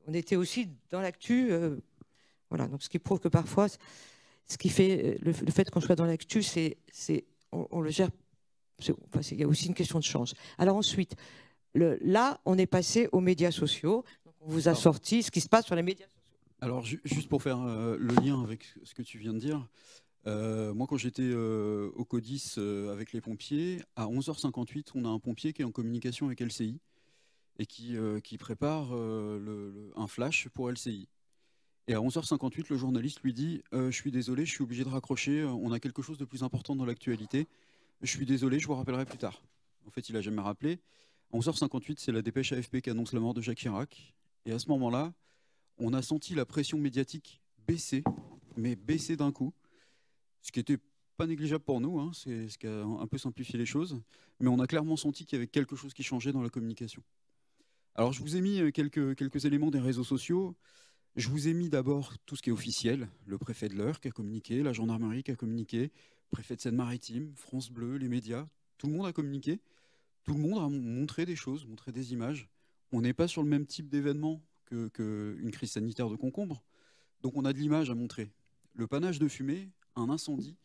on était aussi dans l'actu, voilà. Donc ce qui prouve que parfois, ce qui fait le fait qu'on soit dans l'actu, on le gère Il y a aussi une question de chance. Alors ensuite, là, on est passé aux médias sociaux. Donc, on vous a sorti ce qui se passe sur les médias sociaux. Alors, juste pour faire le lien avec ce que tu viens de dire, moi, quand j'étais au CODIS avec les pompiers, à 11h58, on a un pompier qui est en communication avec LCI et qui prépare un flash pour LCI. Et à 11h58, le journaliste lui dit je suis désolé, je suis obligé de raccrocher, on a quelque chose de plus important dans l'actualité. Je suis désolé, je vous rappellerai plus tard. » En fait, il n'a jamais rappelé. À 11h58, c'est la dépêche AFP qui annonce la mort de Jacques Chirac. Et à ce moment-là, on a senti la pression médiatique baisser, mais baisser d'un coup. Ce qui n'était pas négligeable pour nous, hein, c'est ce qui a un peu simplifié les choses. Mais on a clairement senti qu'il y avait quelque chose qui changeait dans la communication. Alors, je vous ai mis quelques éléments des réseaux sociaux. Je vous ai mis d'abord tout ce qui est officiel, le préfet de l'Eure qui a communiqué, la gendarmerie qui a communiqué, le préfet de Seine-Maritime, France Bleu, les médias, tout le monde a communiqué, tout le monde a montré des choses, montré des images. On n'est pas sur le même type d'événement qu'une crise sanitaire de concombre, donc on a de l'image à montrer. Le panache de fumée, un incendie,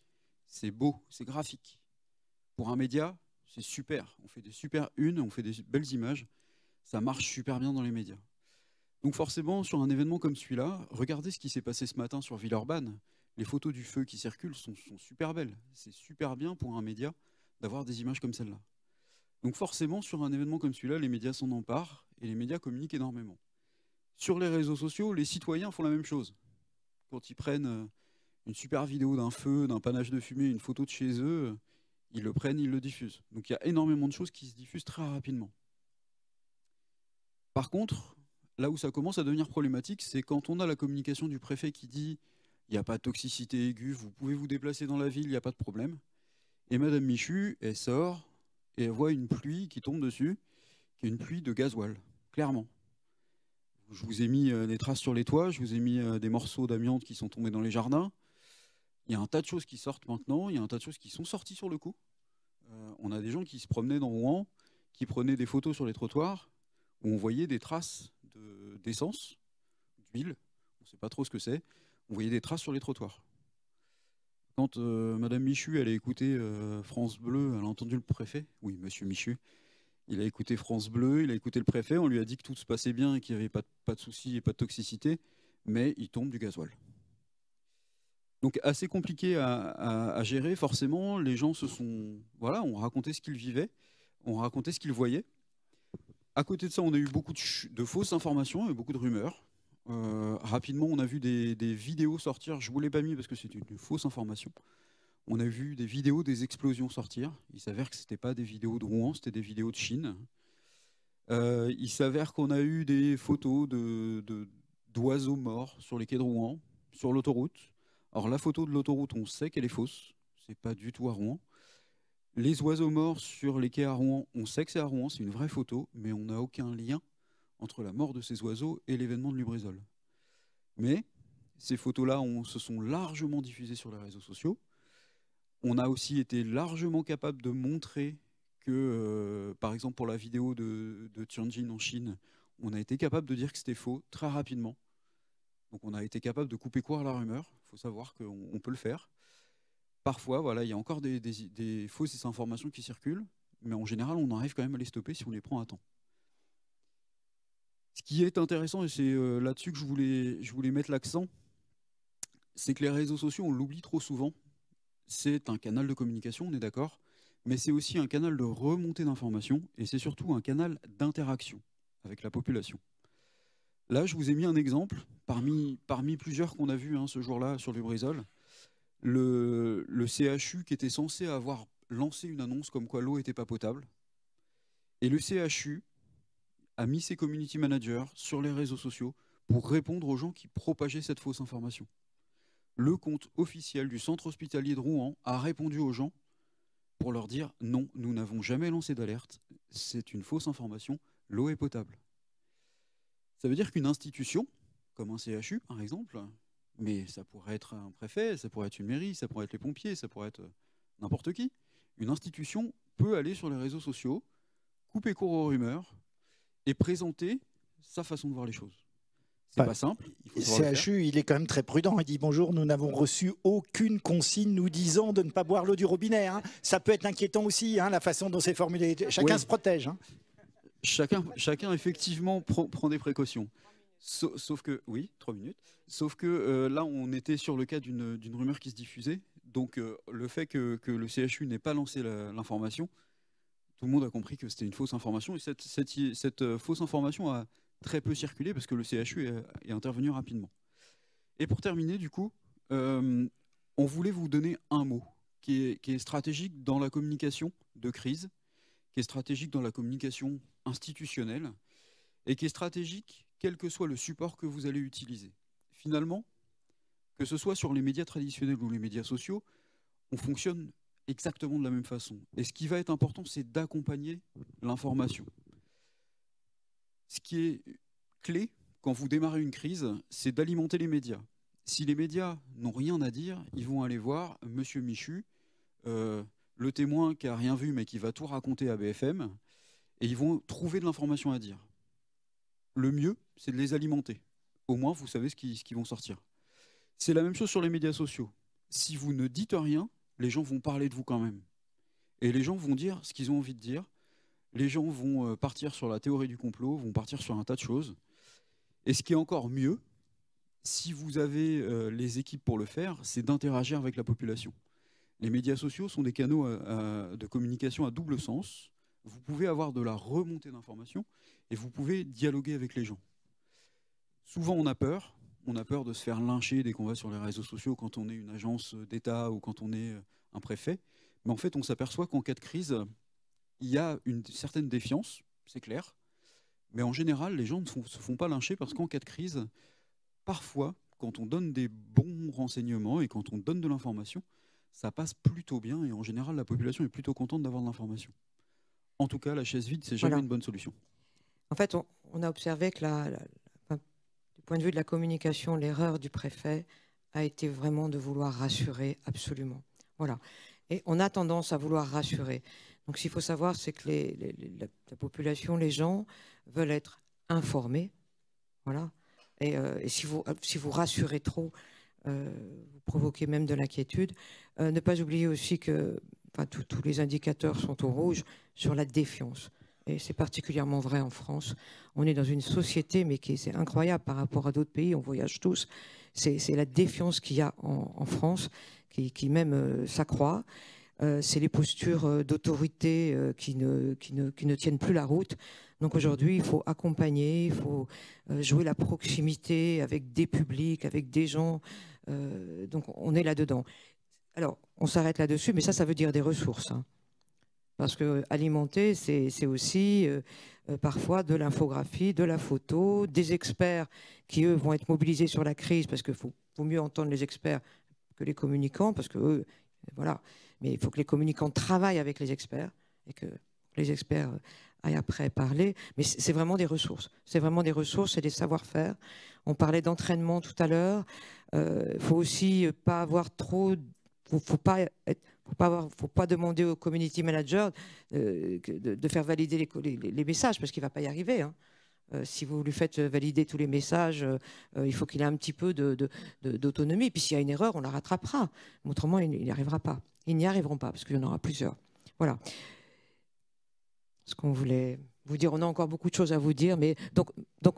c'est beau, c'est graphique. Pour un média, c'est super, on fait des super unes, on fait des belles images, ça marche super bien dans les médias. Donc forcément, sur un événement comme celui-là, regardez ce qui s'est passé ce matin sur Villeurbanne. Les photos du feu qui circulent sont super belles. C'est super bien pour un média d'avoir des images comme celle-là. Donc forcément, sur un événement comme celui-là, les médias s'en emparent et les médias communiquent énormément. Sur les réseaux sociaux, les citoyens font la même chose. Quand ils prennent une super vidéo d'un feu, d'un panache de fumée, une photo de chez eux, ils le prennent, ils le diffusent. Donc il y a énormément de choses qui se diffusent très rapidement. Par contre, là où ça commence à devenir problématique, c'est quand on a la communication du préfet qui dit « il n'y a pas de toxicité aiguë, vous pouvez vous déplacer dans la ville, il n'y a pas de problème ». Et Madame Michu, elle sort et elle voit une pluie qui tombe dessus, qui est une pluie de gasoil, clairement. Je vous ai mis des traces sur les toits, je vous ai mis des morceaux d'amiante qui sont tombés dans les jardins. Il y a un tas de choses qui sortent maintenant, il y a un tas de choses qui sont sorties sur le coup. On a des gens qui se promenaient dans Rouen, qui prenaient des photos sur les trottoirs, où on voyait des traces d'essence, d'huile, on ne sait pas trop ce que c'est, on voyait des traces sur les trottoirs. Quand Madame Michu, elle a écouté France Bleu, elle a entendu le préfet, oui, Monsieur Michu, il a écouté France Bleu, il a écouté le préfet, on lui a dit que tout se passait bien et qu'il n'y avait pas de soucis et pas de toxicité, mais il tombe du gasoil. Donc assez compliqué à gérer, forcément, les gens ont raconté ce qu'ils vivaient, ont raconté ce qu'ils voyaient. À côté de ça, on a eu beaucoup de fausses informations et beaucoup de rumeurs. Rapidement, on a vu des vidéos sortir. Je ne vous l'ai pas mis parce que c'est une fausse information. On a vu des vidéos des explosions sortir. Il s'avère que ce n'était pas des vidéos de Rouen, c'était des vidéos de Chine. Il s'avère qu'on a eu des photos d'oiseaux morts sur les quais de Rouen, sur l'autoroute. Alors la photo de l'autoroute, on sait qu'elle est fausse. Ce n'est pas du tout à Rouen. Les oiseaux morts sur les quais à Rouen, on sait que c'est à Rouen, c'est une vraie photo, mais on n'a aucun lien entre la mort de ces oiseaux et l'événement de Lubrizol. Mais ces photos-là se sont largement diffusées sur les réseaux sociaux. On a aussi été largement capable de montrer que, par exemple pour la vidéo de Tianjin en Chine, on a été capable de dire que c'était faux très rapidement. Donc on a été capable de couper court à la rumeur. Il faut savoir qu'on peut le faire. Parfois, voilà, il y a encore des fausses informations qui circulent, mais en général, on arrive quand même à les stopper si on les prend à temps. Ce qui est intéressant, et c'est là-dessus que je voulais mettre l'accent, c'est que les réseaux sociaux, on l'oublie trop souvent. C'est un canal de communication, on est d'accord, mais c'est aussi un canal de remontée d'informations, et c'est surtout un canal d'interaction avec la population. Là, je vous ai mis un exemple, parmi plusieurs qu'on a vus ce jour-là sur Lubrizol. Le CHU qui était censé avoir lancé une annonce comme quoi l'eau n'était pas potable. Et le CHU a mis ses community managers sur les réseaux sociaux pour répondre aux gens qui propageaient cette fausse information. Le compte officiel du centre hospitalier de Rouen a répondu aux gens pour leur dire « Non, nous n'avons jamais lancé d'alerte, c'est une fausse information, l'eau est potable ». Ça veut dire qu'une institution, comme un CHU par exemple, mais ça pourrait être un préfet, ça pourrait être une mairie, ça pourrait être les pompiers, ça pourrait être n'importe qui. Une institution peut aller sur les réseaux sociaux, couper court aux rumeurs et présenter sa façon de voir les choses. C'est pas simple. Il faut savoir le faire. CHU, il est quand même très prudent. Il dit bonjour, nous n'avons reçu aucune consigne nous disant de ne pas boire l'eau du robinet. Hein. Ça peut être inquiétant aussi, hein, la façon dont c'est formulé. Chacun se protège. Hein. Chacun effectivement prend des précautions. Sauf que, oui, 3 minutes. Sauf que là, on était sur le cas d'une rumeur qui se diffusait. Donc, le fait que le CHU n'ait pas lancé l'information, tout le monde a compris que c'était une fausse information. Et cette fausse information a très peu circulé parce que le CHU est intervenu rapidement. Et pour terminer, du coup, on voulait vous donner un mot qui est stratégique dans la communication de crise, qui est stratégique dans la communication institutionnelle et qui est stratégique quel que soit le support que vous allez utiliser. Finalement, que ce soit sur les médias traditionnels ou les médias sociaux, on fonctionne exactement de la même façon. Et ce qui va être important, c'est d'accompagner l'information. Ce qui est clé quand vous démarrez une crise, c'est d'alimenter les médias. Si les médias n'ont rien à dire, ils vont aller voir Monsieur Michu, le témoin qui n'a rien vu mais qui va tout raconter à BFM, et ils vont trouver de l'information à dire. Le mieux, c'est de les alimenter. Au moins, vous savez ce qui vont sortir. C'est la même chose sur les médias sociaux. Si vous ne dites rien, les gens vont parler de vous quand même. Et les gens vont dire ce qu'ils ont envie de dire. Les gens vont partir sur la théorie du complot, vont partir sur un tas de choses. Et ce qui est encore mieux, si vous avez les équipes pour le faire, c'est d'interagir avec la population. Les médias sociaux sont des canaux de communication à double sens. Vous pouvez avoir de la remontée d'informations et vous pouvez dialoguer avec les gens. Souvent, on a peur de se faire lyncher dès qu'on va sur les réseaux sociaux quand on est une agence d'État ou quand on est un préfet. Mais en fait, on s'aperçoit qu'en cas de crise, il y a une certaine défiance, c'est clair. Mais en général, les gens ne se font pas lyncher parce qu'en cas de crise, parfois, quand on donne des bons renseignements et quand on donne de l'information, ça passe plutôt bien et en général, la population est plutôt contente d'avoir de l'information. En tout cas, la chaise vide, c'est jamais une bonne solution. En fait, on a observé que du point de vue de la communication, l'erreur du préfet a été vraiment de vouloir rassurer absolument. Voilà. Et on a tendance à vouloir rassurer. Donc, ce qu'il faut savoir, c'est que la population, les gens veulent être informés. Voilà. Et si vous rassurez trop, vous provoquez même de l'inquiétude. Ne pas oublier aussi que tous les indicateurs sont au rouge sur la défiance. Et c'est particulièrement vrai en France. On est dans une société, mais c'est incroyable par rapport à d'autres pays, on voyage tous. C'est la défiance qu'il y a en France qui même s'accroît. C'est les postures d'autorité qui ne tiennent plus la route. Donc aujourd'hui, il faut accompagner, il faut jouer la proximité avec des publics, avec des gens. Donc on est là-dedans. Alors, on s'arrête là-dessus, mais ça veut dire des ressources. Hein. Parce que alimenter, c'est aussi parfois de l'infographie, de la photo, des experts qui, eux, vont être mobilisés sur la crise, parce qu'il faut mieux entendre les experts que les communicants, parce que eux, voilà. Mais il faut que les communicants travaillent avec les experts et que les experts aillent après parler. Mais c'est vraiment des ressources. C'est vraiment des ressources, c'est des savoir-faire. On parlait d'entraînement tout à l'heure. Il faut aussi pas avoir trop... Faut pas demander au community manager de faire valider les messages, parce qu'il ne va pas y arriver. Hein. Si vous lui faites valider tous les messages, il faut qu'il ait un petit peu d'autonomie. Puis s'il y a une erreur, on la rattrapera. Autrement, il n'y arrivera pas. Ils n'y arriveront pas, parce qu'il y en aura plusieurs. Voilà. Ce qu'on voulait vous dire, on a encore beaucoup de choses à vous dire. Mais donc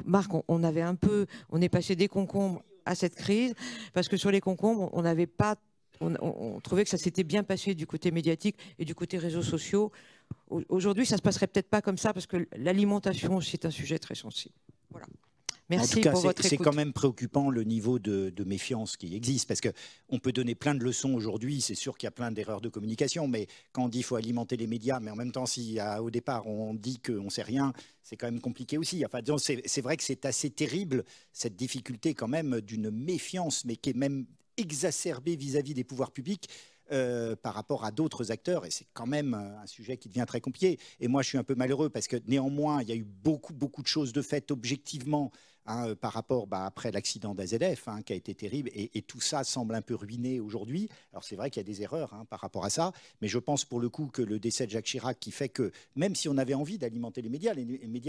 Marc, on est passé des concombres à cette crise, parce que sur les concombres, on n'avait pas... On trouvait que ça s'était bien passé du côté médiatique et du côté réseaux sociaux. Aujourd'hui, ça ne se passerait peut-être pas comme ça parce que l'alimentation, c'est un sujet très sensible. Voilà. Merci en tout cas, pour votre écoute. C'est quand même préoccupant le niveau de méfiance qui existe parce qu'on peut donner plein de leçons aujourd'hui. C'est sûr qu'il y a plein d'erreurs de communication, mais quand on dit qu'il faut alimenter les médias, mais en même temps, si au départ on dit qu'on ne sait rien, c'est quand même compliqué aussi. Enfin, c'est vrai que c'est assez terrible cette difficulté quand même d'une méfiance, mais qui est même exacerbé vis-à-vis des pouvoirs publics par rapport à d'autres acteurs, et c'est quand même un sujet qui devient très compliqué. Et moi, je suis un peu malheureux parce que néanmoins, il y a eu beaucoup de choses de fait objectivement hein, par rapport après l'accident d'AZF, hein, qui a été terrible, et tout ça semble un peu ruiné aujourd'hui. Alors c'est vrai qu'il y a des erreurs hein, par rapport à ça, mais je pense pour le coup que le décès de Jacques Chirac, qui fait que même si on avait envie d'alimenter les médias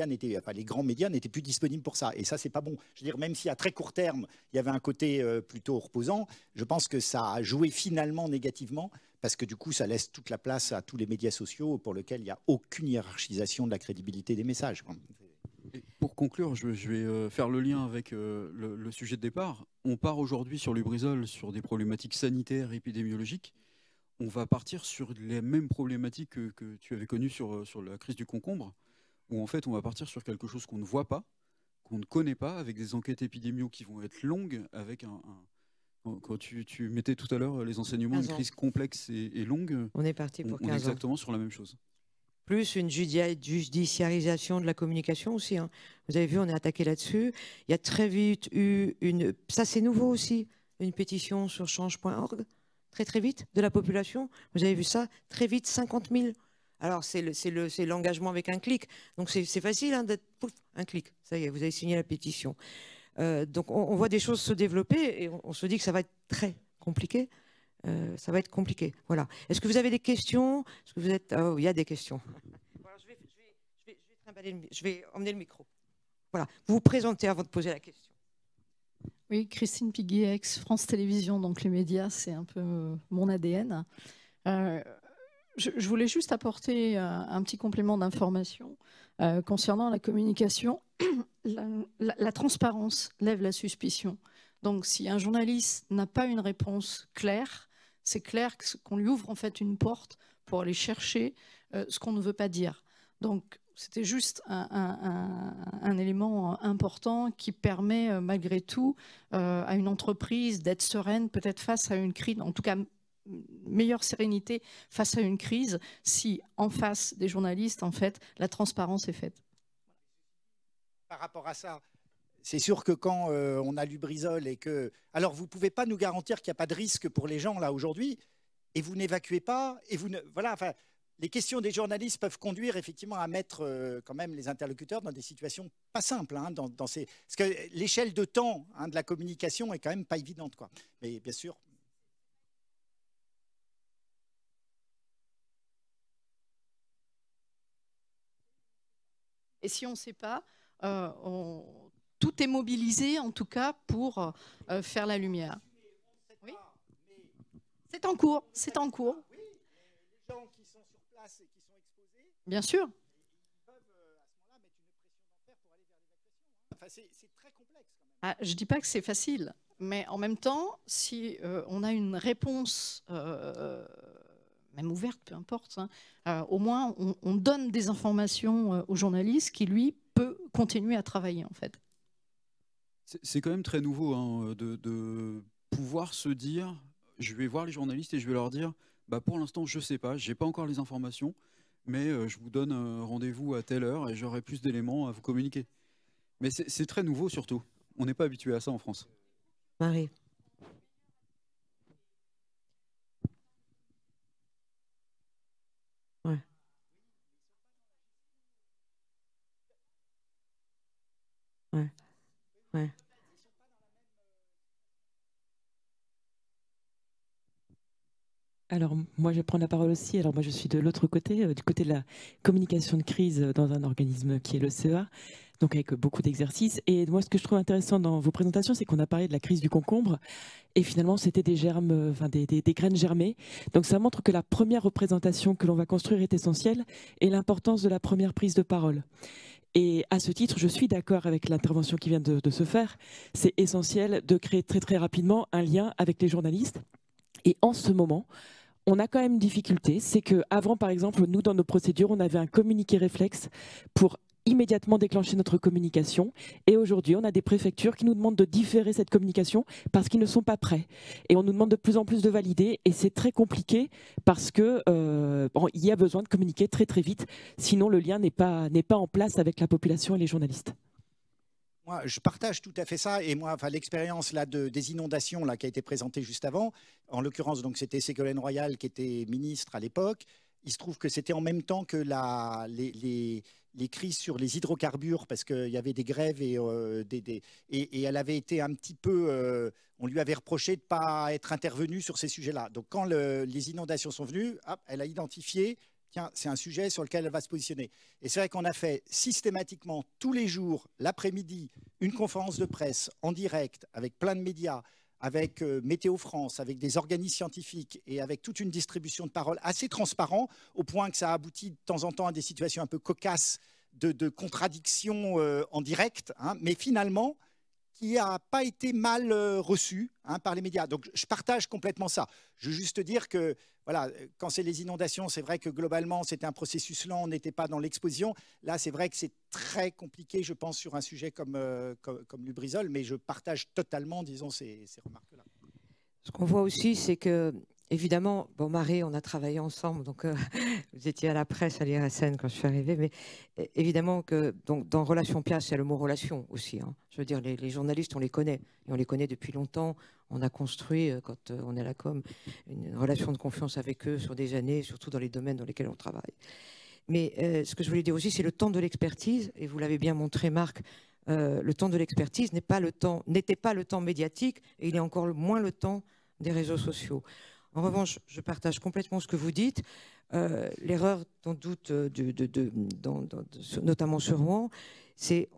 n'étaient, enfin, les grands médias n'étaient plus disponibles pour ça, et ça c'est pas bon. Je veux dire, même si à très court terme il y avait un côté plutôt reposant, je pense que ça a joué finalement négativement, parce que du coup, ça laisse toute la place à tous les médias sociaux pour lesquels il n'y a aucune hiérarchisation de la crédibilité des messages. Et pour conclure, je vais faire le lien avec le sujet de départ. On part aujourd'hui sur Lubrizol sur des problématiques sanitaires, épidémiologiques. On va partir sur les mêmes problématiques que tu avais connues sur la crise du concombre, où en fait on va partir sur quelque chose qu'on ne voit pas, qu'on ne connaît pas, avec des enquêtes épidémiologiques qui vont être longues, avec quand tu mettais tout à l'heure les enseignements d'une crise complexe et longue, on est parti pour 15 on est ans. exactement sur la même chose. Plus une judiciarisation de la communication aussi. Hein. Vous avez vu, on est attaqué là-dessus. Il y a très vite eu une... Ça, c'est nouveau aussi, une pétition sur change.org, très vite, de la population. Vous avez vu ça, très vite, 50 000. Alors, c'est l'engagement avec un clic. Donc, c'est facile hein, d'être... Pouf, un clic. Ça y est, vous avez signé la pétition. Donc, on voit des choses se développer et on se dit que ça va être très compliqué. Ça va être compliqué. Voilà. Est-ce que vous avez des questions? Est-ce que vous êtes... Oh, il y a des questions. Voilà, je vais emmener le micro. Voilà. Vous vous présentez avant de poser la question. Oui, Christine Piguet, ex France Télévisions, donc les médias, c'est un peu mon ADN. Je voulais juste apporter un petit complément d'information concernant la communication. La transparence lève la suspicion. Donc, si un journaliste n'a pas une réponse claire, c'est clair qu'on lui ouvre en fait une porte pour aller chercher ce qu'on ne veut pas dire. Donc, c'était juste un élément important qui permet malgré tout à une entreprise d'être sereine, peut-être face à une crise, en tout cas meilleure sérénité face à une crise, si en face des journalistes, en fait, la transparence est faite. Par rapport à ça, c'est sûr que quand on a Lubrizol et que... Alors, vous ne pouvez pas nous garantir qu'il n'y a pas de risque pour les gens, là, aujourd'hui, et vous n'évacuez pas, et vous ne... Voilà, enfin, les questions des journalistes peuvent conduire, effectivement, à mettre quand même les interlocuteurs dans des situations pas simples, hein, parce que l'échelle de temps hein, de la communication est quand même pas évidente, quoi. Mais bien sûr... Et si on ne sait pas, tout est mobilisé, en tout cas, pour faire la lumière. Oui. C'est en cours, c'est en cours. Oui, les gens qui sont sur place et qui sont exposés, bien sûr, ils peuvent à ce moment-là mettre une pression d'enfer pour aller vers l'évacuation. Enfin, c'est très complexe quand même. Je ne dis pas que c'est facile, mais en même temps, si on a une réponse... même ouverte, peu importe, hein, au moins on donne des informations aux journalistes qui, lui, peut continuer à travailler, en fait. C'est quand même très nouveau hein, de pouvoir se dire, je vais voir les journalistes et je vais leur dire, bah pour l'instant, je ne sais pas, je n'ai pas encore les informations, mais je vous donne rendez-vous à telle heure et j'aurai plus d'éléments à vous communiquer. Mais c'est très nouveau surtout. On n'est pas habitué à ça en France. Marie. Ouais. Ouais. Ouais. Alors, moi, je vais prendre la parole aussi. Alors, moi, je suis de l'autre côté, du côté de la communication de crise dans un organisme qui est le CEA, donc avec beaucoup d'exercices. Et moi, ce que je trouve intéressant dans vos présentations, c'est qu'on a parlé de la crise du concombre. Et finalement, c'était des germes, enfin, des graines germées. Donc, ça montre que la première représentation que l'on va construire est essentielle et l'importance de la première prise de parole. Et à ce titre, je suis d'accord avec l'intervention qui vient de se faire. C'est essentiel de créer très rapidement un lien avec les journalistes. Et en ce moment, on a quand même une difficulté. C'est qu'avant, par exemple, nous, dans nos procédures, on avait un communiqué réflexe pour immédiatement déclencher notre communication. Et aujourd'hui, on a des préfectures qui nous demandent de différer cette communication parce qu'ils ne sont pas prêts. Et on nous demande de plus en plus de valider. Et c'est très compliqué parce que il y a besoin de communiquer très vite. Sinon, le lien n'est pas en place avec la population et les journalistes. Moi, je partage tout à fait ça. Et moi, enfin, l'expérience là des inondations là qui a été présentée juste avant, en l'occurrence, donc c'était Ségolène Royal qui était ministre à l'époque. Il se trouve que c'était en même temps que les crises sur les hydrocarbures parce qu'il y avait des grèves et elle avait été un petit peu, on lui avait reproché de ne pas être intervenue sur ces sujets-là. Donc quand les inondations sont venues, hop, elle a identifié, tiens, c'est un sujet sur lequel elle va se positionner. Et c'est vrai qu'on a fait systématiquement tous les jours, l'après-midi, une conférence de presse en direct avec plein de médias, avec Météo France, avec des organismes scientifiques et avec toute une distribution de paroles assez transparent, au point que ça aboutit de temps en temps à des situations un peu cocasses de contradictions en direct, hein, mais finalement, qui n'a pas été mal reçu par les médias. Donc, je partage complètement ça. Je veux juste dire que, voilà, quand c'est les inondations, c'est vrai que globalement, c'était un processus lent, on n'était pas dans l'exposition. Là, c'est vrai que c'est très compliqué, je pense, sur un sujet comme Lubrizol, mais je partage totalement, disons, ces remarques-là. Ce qu'on voit aussi, c'est que, évidemment, bon, Marie, on a travaillé ensemble, donc vous étiez à la presse, à l'IRSN quand je suis arrivée, mais évidemment que donc, dans Relation Piast, il y a le mot relation aussi. Hein. Je veux dire, les journalistes, on les connaît, et on les connaît depuis longtemps. On a construit, quand on est à la com, une relation de confiance avec eux sur des années, surtout dans les domaines dans lesquels on travaille. Mais ce que je voulais dire aussi, c'est le temps de l'expertise, et vous l'avez bien montré, Marc, le temps de l'expertise n'était pas le temps médiatique, et il est encore moins le temps des réseaux sociaux. En revanche, je partage complètement ce que vous dites. L'erreur, sans doute, notamment sur Rouen, c'est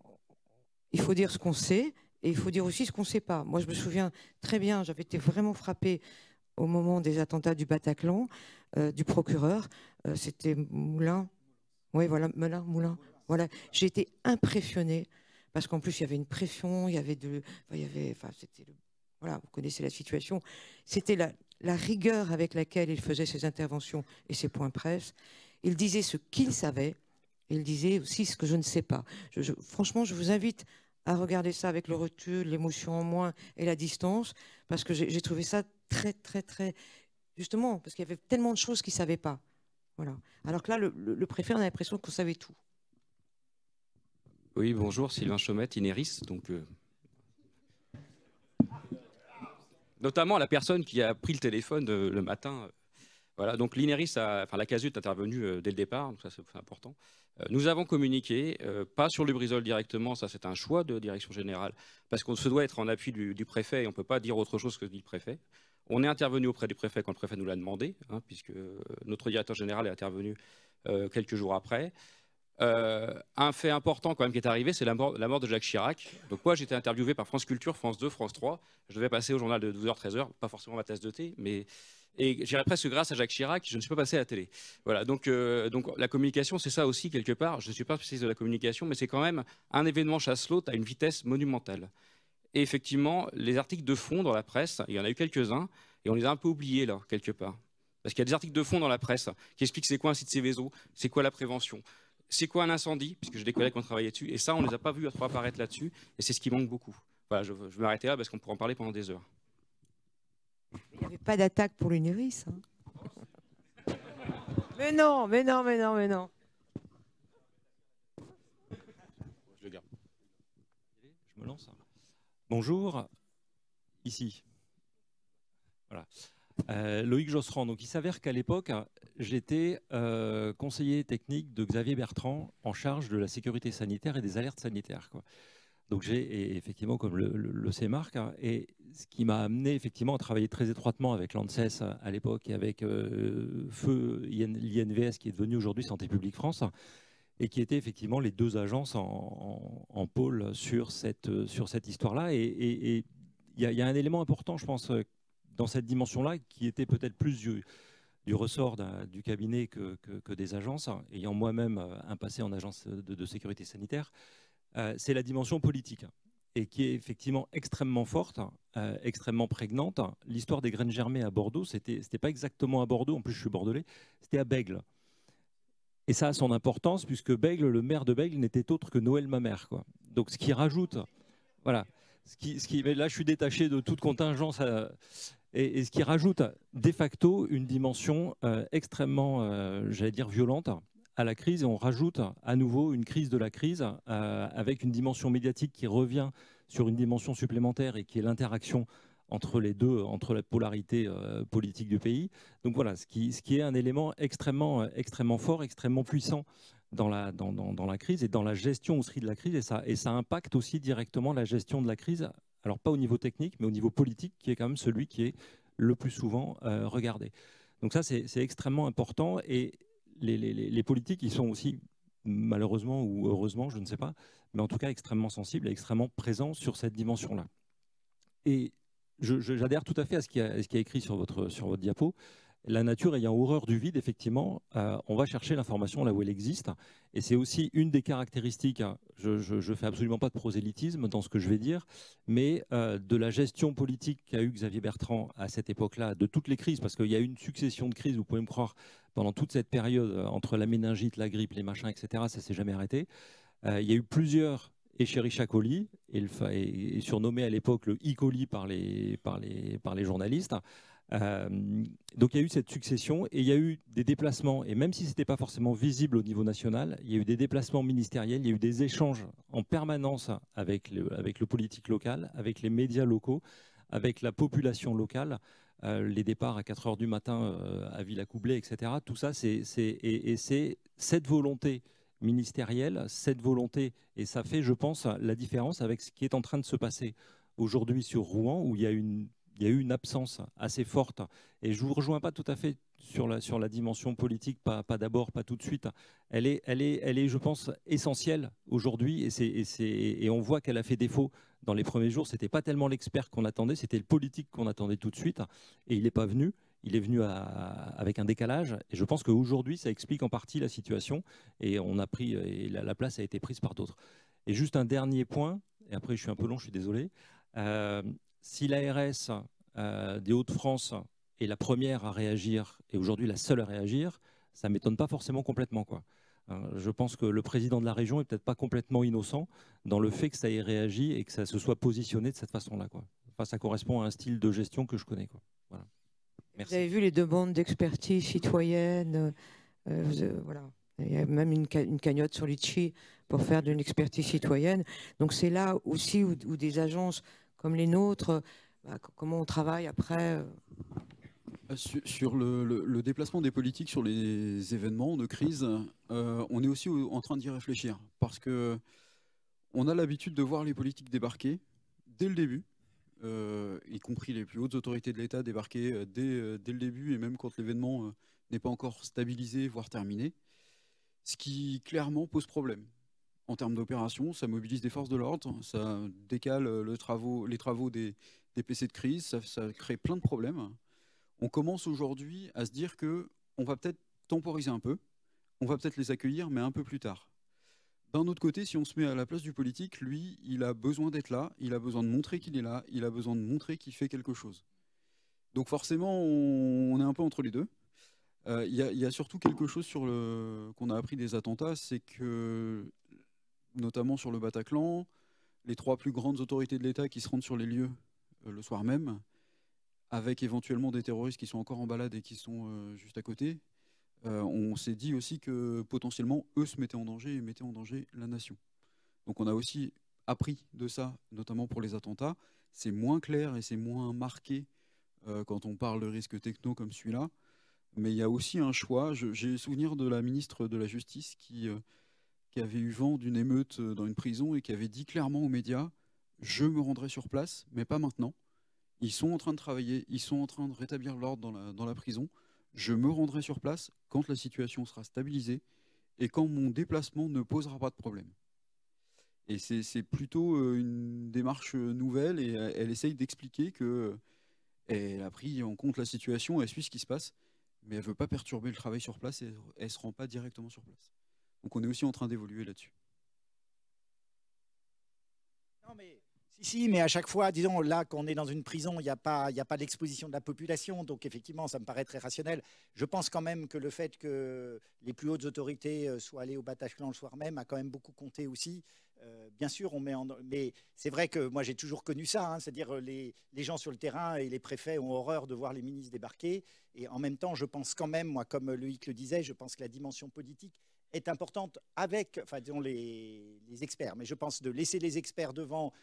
il faut dire ce qu'on sait et il faut dire aussi ce qu'on ne sait pas. Moi, je me souviens très bien, j'avais été vraiment frappée au moment des attentats du Bataclan, du procureur. C'était Moulin. Oui, voilà, Moulin. Voilà. J'ai été impressionnée parce qu'en plus, il y avait une pression, il y avait voilà, vous connaissez la situation. C'était la rigueur avec laquelle il faisait ses interventions et ses points presse. Il disait ce qu'il savait, et il disait aussi ce que je ne sais pas. Franchement, je vous invite à regarder ça avec le recul, l'émotion en moins et la distance, parce que j'ai trouvé ça très, très, très... Justement, parce qu'il y avait tellement de choses qu'il ne savait pas. Voilà. Alors que là, le préfet, on a l'impression qu'on savait tout. Oui, bonjour, Sylvain Chaumette, Ineris. Donc, notamment la personne qui a pris le téléphone le matin. Voilà, donc l'Ineris, la CASUT est intervenue dès le départ, donc ça c'est important. Nous avons communiqué, pas sur Lubrizol directement, ça c'est un choix de direction générale, parce qu'on se doit être en appui du préfet et on ne peut pas dire autre chose que dit le préfet. On est intervenu auprès du préfet quand le préfet nous l'a demandé, hein, puisque notre directeur général est intervenu quelques jours après. Un fait important quand même qui est arrivé, c'est la mort de Jacques Chirac. Donc moi j'étais interviewé par France Culture, France 2, France 3. Je devais passer au journal de 12h, 13h, pas forcément ma tasse de thé, mais... Et j'irais presque grâce à Jacques Chirac, je ne suis pas passé à la télé. Voilà, donc la communication, c'est ça aussi quelque part. Je ne suis pas spécialiste de la communication, mais c'est quand même un événement chasse-l'autre à une vitesse monumentale. Et effectivement, les articles de fond dans la presse, il y en a eu quelques-uns, et on les a un peu oubliés là, quelque part. Parce qu'il y a des articles de fond dans la presse qui expliquent c'est quoi un site Céveso, c'est quoi la prévention, c'est quoi un incendie, puisque j'ai des collègues qui ont travaillé dessus, et ça, on ne les a pas vus apparaître là-dessus, et c'est ce qui manque beaucoup. Voilà, je vais m'arrêter là parce qu'on pourrait en parler pendant des heures. Il n'y avait pas d'attaque pour l'Uneris. Hein. Mais non. Je le garde. Je me lance. Bonjour, ici. Voilà. Loïc Josserand. Donc, il s'avère qu'à l'époque, j'étais conseiller technique de Xavier Bertrand en charge de la sécurité sanitaire et des alertes sanitaires, quoi. Donc j'ai effectivement, comme le sait Marc, hein, et ce qui m'a amené effectivement à travailler très étroitement avec l'ANSES à l'époque et avec Feu l'INVS qui est devenu aujourd'hui Santé publique France et qui étaient effectivement les deux agences en pôle sur cette histoire-là. Et il y a un élément important, je pense, dans cette dimension-là qui était peut-être plus du ressort du cabinet que des agences, ayant moi-même un passé en agence de sécurité sanitaire. C'est la dimension politique et qui est effectivement extrêmement forte, extrêmement prégnante. L'histoire des graines germées à Bordeaux, c'était pas exactement à Bordeaux, en plus je suis bordelais, c'était à Bègles. Et ça a son importance puisque Bègles, le maire de Bègles n'était autre que Noël Mamère, quoi. Donc ce qui rajoute, voilà, mais là je suis détaché de toute contingence et ce qui rajoute de facto une dimension extrêmement, j'allais dire, violente à la crise, et on rajoute à nouveau une crise de la crise avec une dimension médiatique qui revient sur une dimension supplémentaire et qui est l'interaction entre les deux, entre la polarité politique du pays. Donc voilà, ce qui est un élément extrêmement fort, extrêmement puissant dans la crise et dans la gestion aussi de la crise, et ça impacte aussi directement la gestion de la crise, alors pas au niveau technique, mais au niveau politique, qui est quand même celui qui est le plus souvent regardé. Donc ça, c'est extrêmement important, et les politiques, ils sont aussi, malheureusement ou heureusement, je ne sais pas, mais en tout cas extrêmement sensibles et extrêmement présents sur cette dimension-là. Et j'adhère tout à fait à ce qui est écrit sur votre diapo. La nature ayant horreur du vide, effectivement, on va chercher l'information là où elle existe. Et c'est aussi une des caractéristiques, hein, je ne fais absolument pas de prosélytisme dans ce que je vais dire, mais de la gestion politique qu'a eu Xavier Bertrand à cette époque-là, de toutes les crises, parce qu'il y a eu une succession de crises, vous pouvez me croire, pendant toute cette période, entre la méningite, la grippe, les machins, etc., ça ne s'est jamais arrêté. Il y a eu plusieurs Escherichia coli, et surnommé à l'époque le E. coli par les journalistes. Donc il y a eu cette succession, et il y a eu des déplacements, et même si ce n'était pas forcément visible au niveau national, il y a eu des déplacements ministériels, il y a eu des échanges en permanence avec le politique local, avec les médias locaux, avec la population locale, les départs à 4 h du matin à Villacoublay, etc. Tout ça, c'est cette volonté ministérielle, cette volonté, et ça fait, je pense, la différence avec ce qui est en train de se passer aujourd'hui sur Rouen, où il y a eu une absence assez forte, et je ne vous rejoins pas tout à fait sur la dimension politique, pas d'abord, pas tout de suite. Elle est, je pense, essentielle aujourd'hui, et on voit qu'elle a fait défaut dans les premiers jours. Ce n'était pas tellement l'expert qu'on attendait, c'était le politique qu'on attendait tout de suite, et il n'est pas venu. Il est venu avec un décalage, et je pense qu'aujourd'hui, ça explique en partie la situation, et la place a été prise par d'autres. Et juste un dernier point, et après je suis un peu long, je suis désolé. Si l'ARS des Hauts-de-France est la première à réagir, et aujourd'hui la seule à réagir, ça ne m'étonne pas forcément complètement, quoi. Je pense que le président de la région n'est peut-être pas complètement innocent dans le fait que ça ait réagi et que ça se soit positionné de cette façon-là, quoi. Enfin, ça correspond à un style de gestion que je connais, quoi. Voilà. Merci. Vous avez vu les demandes d'expertise citoyenne, voilà. Il y a même une cagnotte sur Litchi pour faire de l'expertise citoyenne. Donc c'est là aussi où des agences comme les nôtres, comment on travaille après Sur le déplacement des politiques sur les événements de crise, on est aussi en train d'y réfléchir, parce que on a l'habitude de voir les politiques débarquer dès le début, y compris les plus hautes autorités de l'État débarquer dès le début, et même quand l'événement n'est pas encore stabilisé, voire terminé, ce qui clairement pose problème. En termes d'opération, ça mobilise des forces de l'ordre, ça décale les travaux des PC de crise, ça crée plein de problèmes. On commence aujourd'hui à se dire qu'on va peut-être temporiser un peu, on va peut-être les accueillir, mais un peu plus tard. D'un autre côté, si on se met à la place du politique, lui, il a besoin d'être là, il a besoin de montrer qu'il est là, il a besoin de montrer qu'il fait quelque chose. Donc forcément, on est un peu entre les deux. Il y a surtout quelque chose qu'on a appris des attentats, c'est que, notamment sur le Bataclan, les 3 plus grandes autorités de l'État qui se rendent sur les lieux le soir même, avec éventuellement des terroristes qui sont encore en balade et qui sont juste à côté, on s'est dit aussi que potentiellement, eux se mettaient en danger et mettaient en danger la nation. Donc on a aussi appris de ça, notamment pour les attentats. C'est moins clair et c'est moins marqué quand on parle de risques techno comme celui-là. Mais il y a aussi un choix. J'ai souvenir de la ministre de la Justice qui avait eu vent d'une émeute dans une prison et qui avait dit clairement aux médias « Je me rendrai sur place, mais pas maintenant. Ils sont en train de travailler, ils sont en train de rétablir l'ordre dans la prison. Je me rendrai sur place quand la situation sera stabilisée et quand mon déplacement ne posera pas de problème. » Et c'est plutôt une démarche nouvelle, et elle essaye d'expliquer qu'elle a pris en compte la situation, elle suit ce qui se passe, mais elle ne veut pas perturber le travail sur place et elle ne se rend pas directement sur place. Donc on est aussi en train d'évoluer là-dessus. Non, mais si, mais à chaque fois, disons, là, qu'on est dans une prison, il n'y a pas d'exposition de la population, donc effectivement, ça me paraît très rationnel. Je pense quand même que le fait que les plus hautes autorités soient allées au Bataclan le soir même a quand même beaucoup compté aussi. Bien sûr, mais c'est vrai que moi, j'ai toujours connu ça, hein, c'est-à-dire les gens sur le terrain et les préfets ont horreur de voir les ministres débarquer, et en même temps, je pense quand même, moi, comme Loïc le disait, je pense que la dimension politique est importante avec, enfin, disons, les experts. Mais je pense de laisser les experts devant,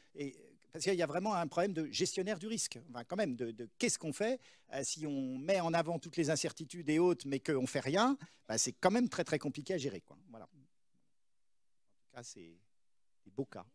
parce qu'il y a vraiment un problème de gestionnaire du risque. Enfin, quand même, de qu'est-ce qu'on fait si on met en avant toutes les incertitudes et autres, mais qu'on ne fait rien, c'est quand même très, très compliqué à gérer, quoi. Voilà. cas, c'est des beaux cas.